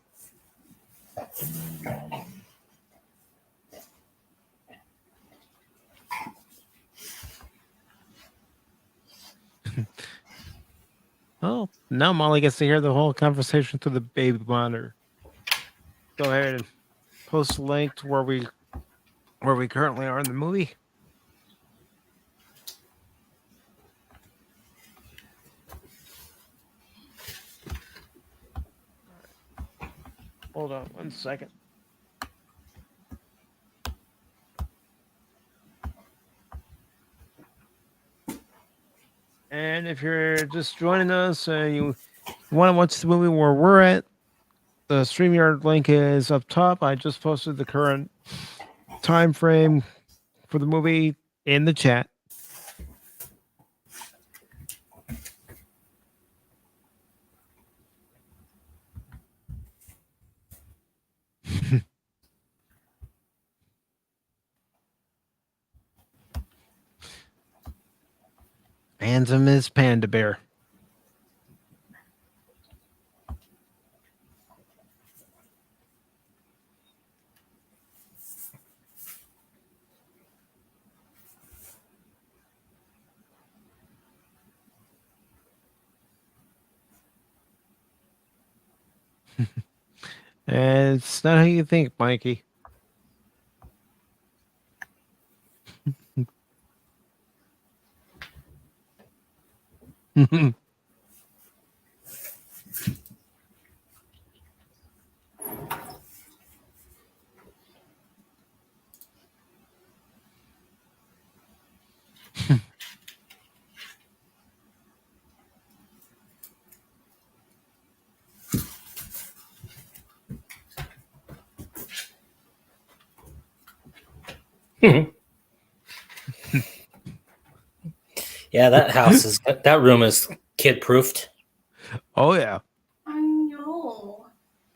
Well, now Molly gets to hear the whole conversation through the baby monitor. Go ahead and post a link to where we currently are in the movie. Hold on 1 second. And if you're just joining us and you want to watch the movie where we're at, the StreamYard link is up top. I just posted the current time frame for the movie in the chat. Handsome as Panda Bear. And it's not how you think, Mikey. Yeah, that room is kid proofed. Oh, yeah. I know.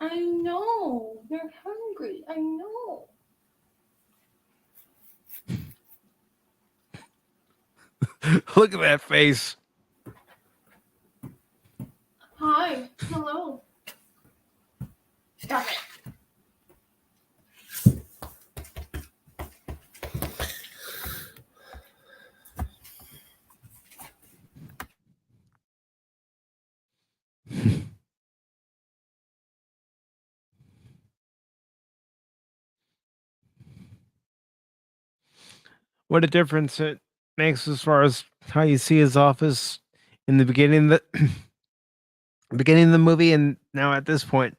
I know. You're hungry. I know. Look at that face. Hi. Hello. Stop it. What a difference it makes as far as how you see his office in the beginning of the beginning of the movie and now at this point.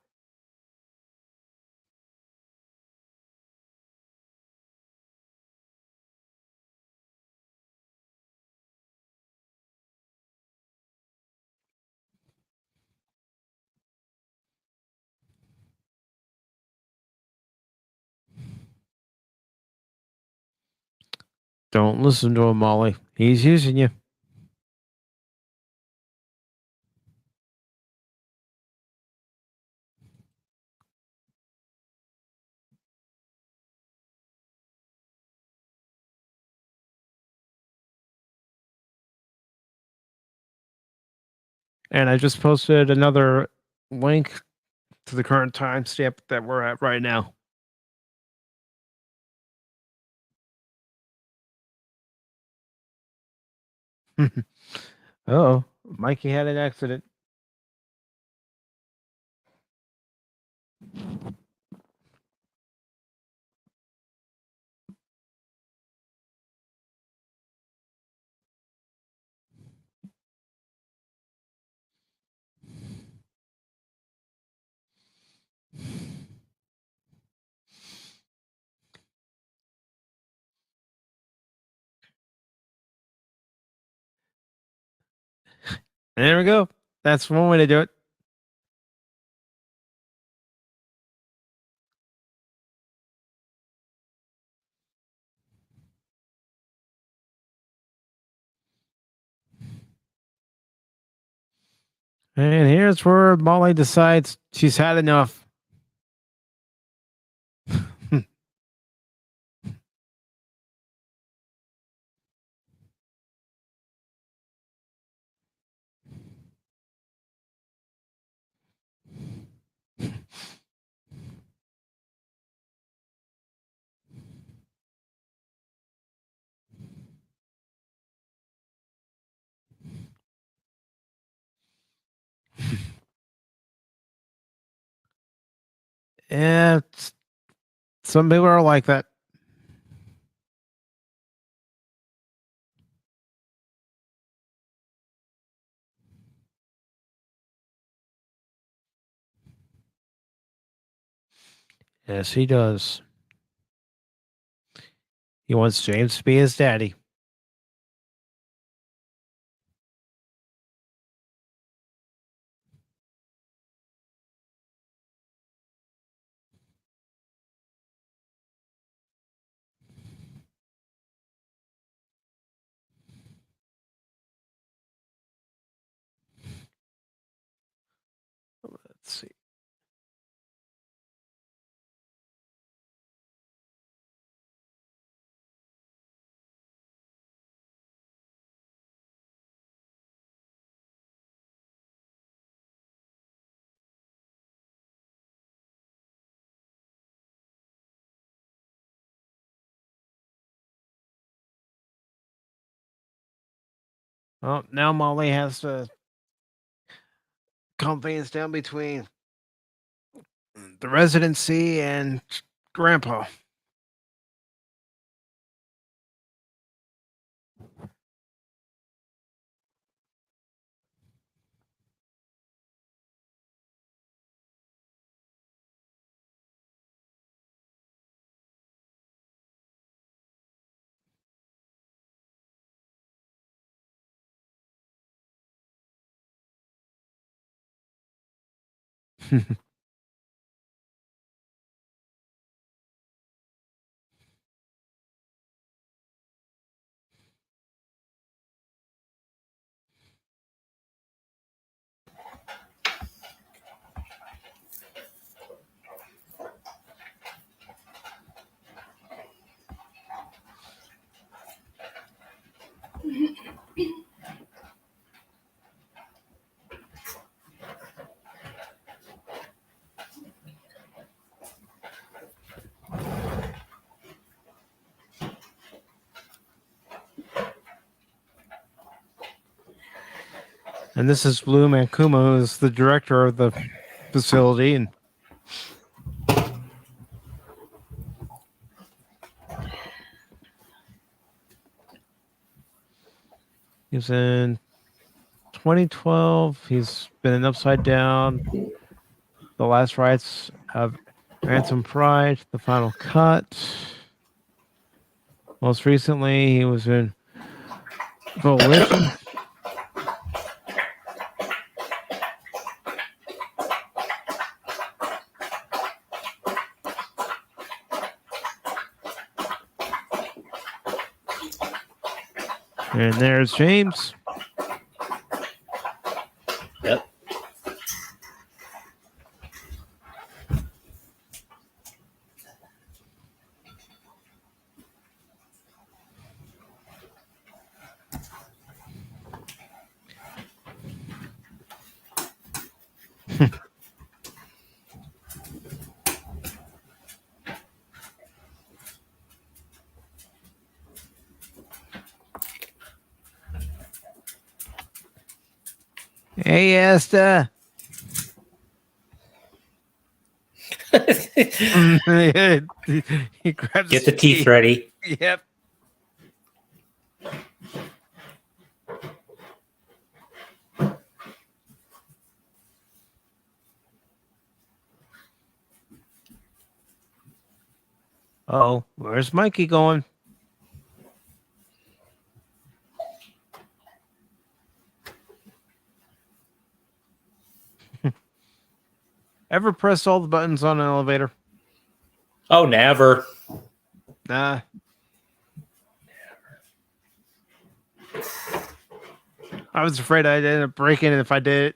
Don't listen to him, Molly. He's using you. And I just posted another link to the current timestamp that we're at right now. Oh, Mikey had an accident. There we go. That's one way to do it. And here's where Molly decides she's had enough. Yeah, some people are like that. Yes, he does. He wants James to be his daddy. Let's see. Well, now Molly has to calm things down between the residency and Grandpa. And this is Lou Mancuma, who's the director of the facility. And he was in 2012. He's been in Upside Down, The Last Rites of Ransom Pride, The Final Cut. Most recently, he was in Volition. And there's James. Yep. Hey, Esther. He grabs Get the teeth ready. Yep. Oh, where's Mikey going? Ever press all the buttons on an elevator? Oh, never. Nah. I was afraid I'd end up breaking it if I did it.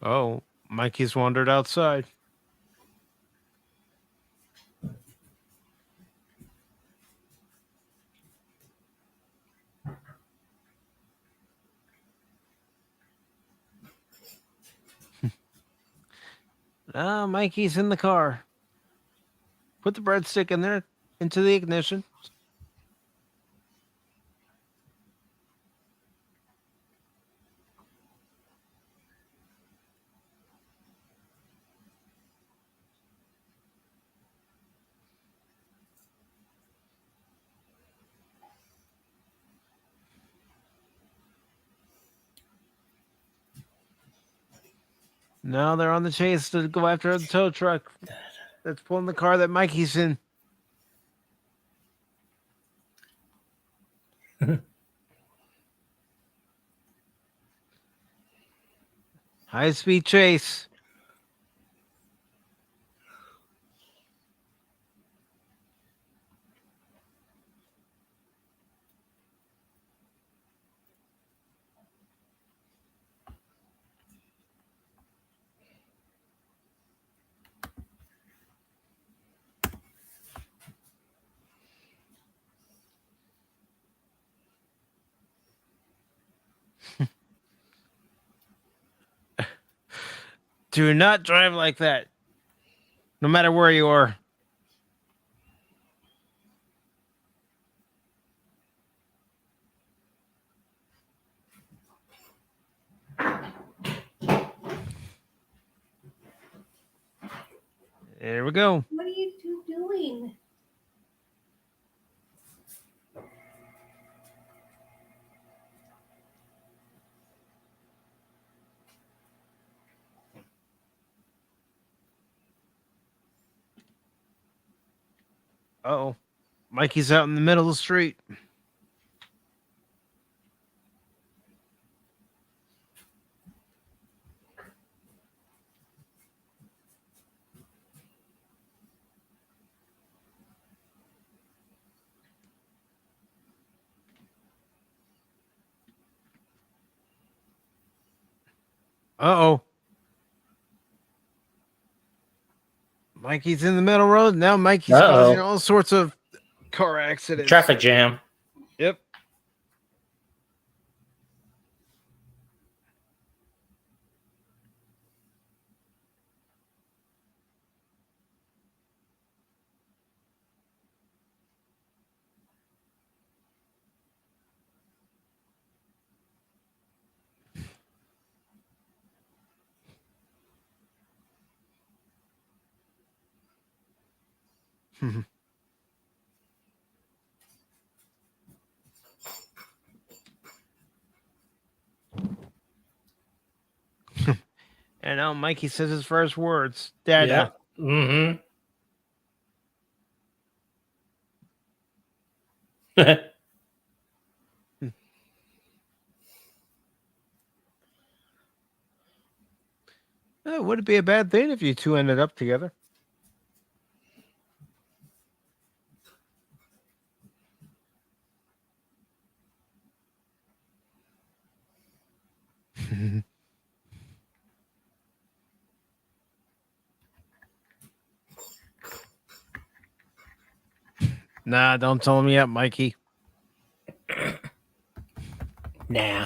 Oh, Mikey's wandered outside. Ah, Mikey's in the car. Put the breadstick in there, into the ignition. Now they're on the chase to go after the tow truck that's pulling the car that Mikey's in. High speed chase. Do not drive like that. No matter where you are. There we go. What are you two doing? Uh-oh. Mikey's out in the middle of the street. Uh-oh. Mikey's in the middle road. Now Mikey's causing all sorts of car accidents. Traffic jam. Yep. And now Mikey says his first words. Dada. Yeah. Mm-hmm. Would it be a bad thing if you two ended up together? Nah, don't tell him yet, Mikey. Nah.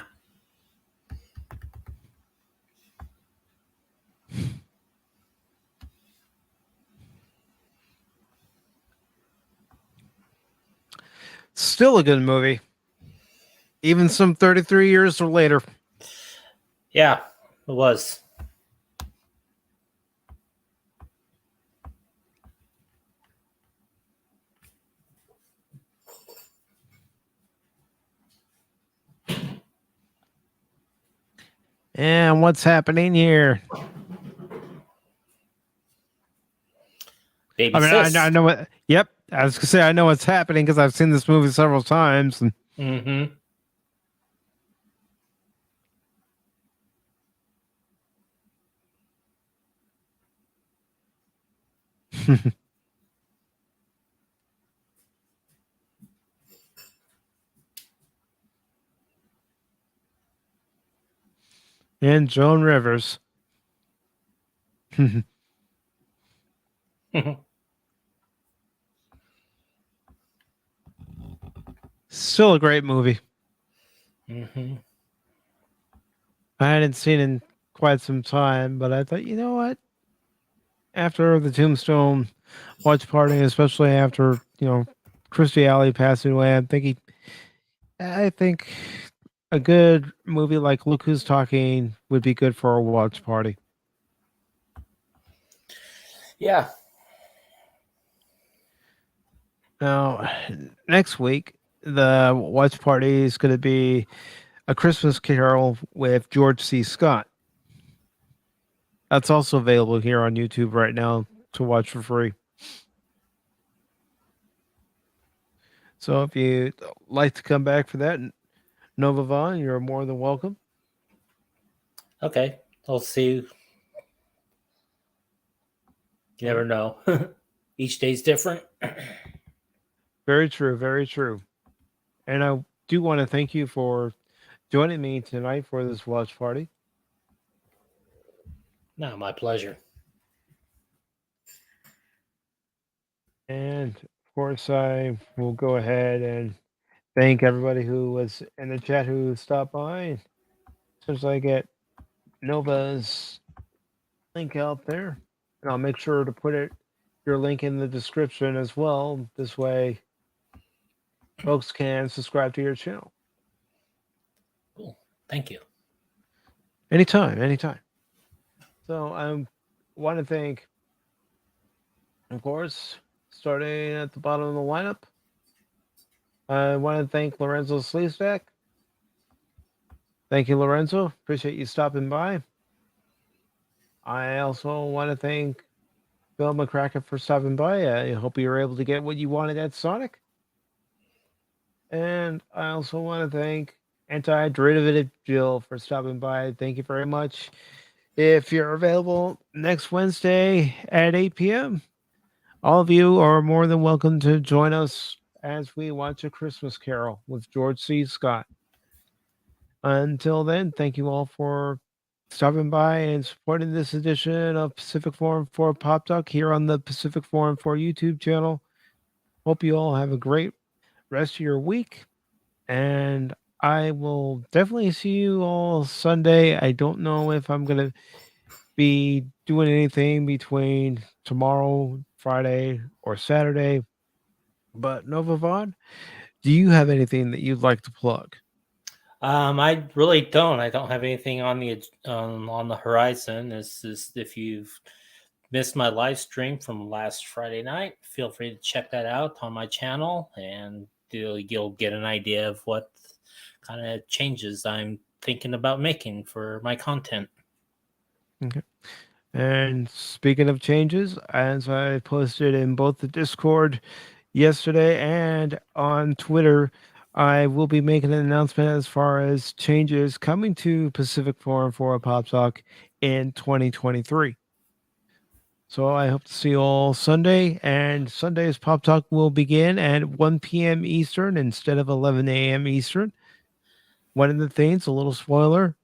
Still a good movie. Even some 33 years or later. Yeah, it was. And what's happening here? Baby I mean, sis. I know what. Yep, I was gonna say I know what's happening because I've seen this movie several times. And Mm-hmm. and Joan Rivers. Still a great movie. Mm-hmm. I hadn't seen it in quite some time, but I thought, you know what? After the Tombstone watch party, especially after, Kirste Alley passing away, I think a good movie like Look Who's Talking would be good for a watch party. Yeah. Now, next week, the watch party is going to be A Christmas Carol with George C. Scott. That's also available here on YouTube right now to watch for free. So if you'd like to come back for that, Nova Vaughn, you're more than welcome. Okay. I'll see. You never know. Each day's different. Very true. Very true. And I do want to thank you for joining me tonight for this watch party. No, my pleasure. And of course, I will go ahead and thank everybody who was in the chat who stopped by. As soon as I get Nova's link out there, and I'll make sure to put your link in the description as well. This way, folks can subscribe to your channel. Cool. Thank you. Anytime, anytime. So I want to thank, of course, starting at the bottom of the lineup, I want to thank Lorenzo Sleestack. Thank you, Lorenzo. Appreciate you stopping by. I also want to thank Bill McCracken for stopping by. I hope you were able to get what you wanted at Sonic. And I also want to thank Anti-Derivative Jill for stopping by. Thank you very much. If you're available next Wednesday at 8 p.m., all of you are more than welcome to join us as we watch A Christmas Carol with George C. Scott. Until then, thank you all for stopping by and supporting this edition of Pacific Forum 4 Pop Talk here on the Pacific Forum 4 YouTube channel. Hope you all have a great rest of your week. And I will definitely see you all Sunday. I don't know if I'm going to be doing anything between tomorrow, Friday, or Saturday. But Nova Vaughn, do you have anything that you'd like to plug? I really don't. I don't have anything on the horizon. It's just if you've missed my live stream from last Friday night, feel free to check that out on my channel, and you'll get an idea of what kind of changes I'm thinking about making for my content. Okay. And speaking of changes, as I posted in both the Discord yesterday and on Twitter, I will be making an announcement as far as changes coming to Pacific Forum for a Pop Talk in 2023. So I hope to see you all Sunday, and Sunday's Pop Talk will begin at 1 p.m. Eastern instead of 11 a.m. Eastern. One of the things, a little spoiler,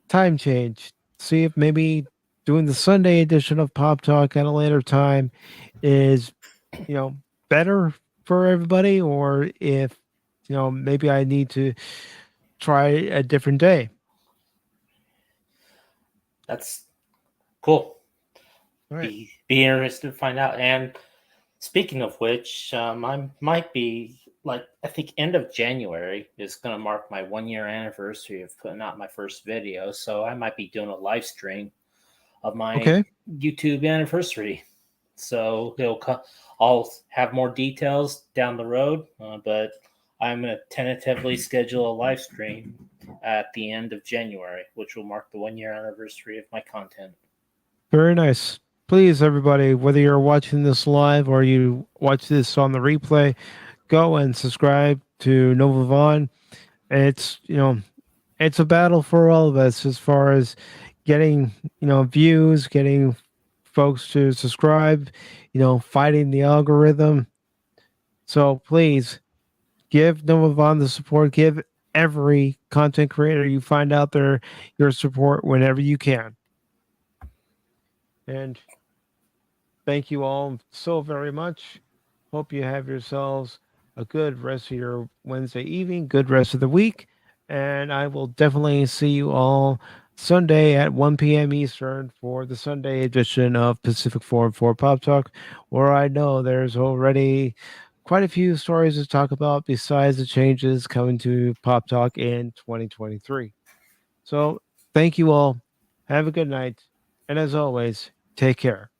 time change. See if maybe doing the Sunday edition of Pop Talk at a later time is, better for everybody, or if, maybe I need to try a different day. That's cool. All right. Be interested to find out. And speaking of which, I might be I think end of January is going to mark my 1-year anniversary of putting out my first video. So I might be doing a live stream of my YouTube anniversary. So I'll have more details down the road, but I'm going to tentatively schedule a live stream at the end of January, which will mark the 1-year anniversary of my content. Very nice. Please, everybody, whether you're watching this live or you watch this on the replay, go and subscribe to Nova Vaughn. It's, it's a battle for all of us as far as getting, views, getting folks to subscribe, fighting the algorithm. So please give Nova Vaughn the support. Give every content creator you find out there your support whenever you can. And thank you all so very much. Hope you have yourselves a good rest of your Wednesday evening, good rest of the week. And I will definitely see you all Sunday at 1 p.m. Eastern for the Sunday edition of Pacific Forum 4 Pop Talk, where I know there's already quite a few stories to talk about besides the changes coming to Pop Talk in 2023. So thank you all. Have a good night. And as always, take care.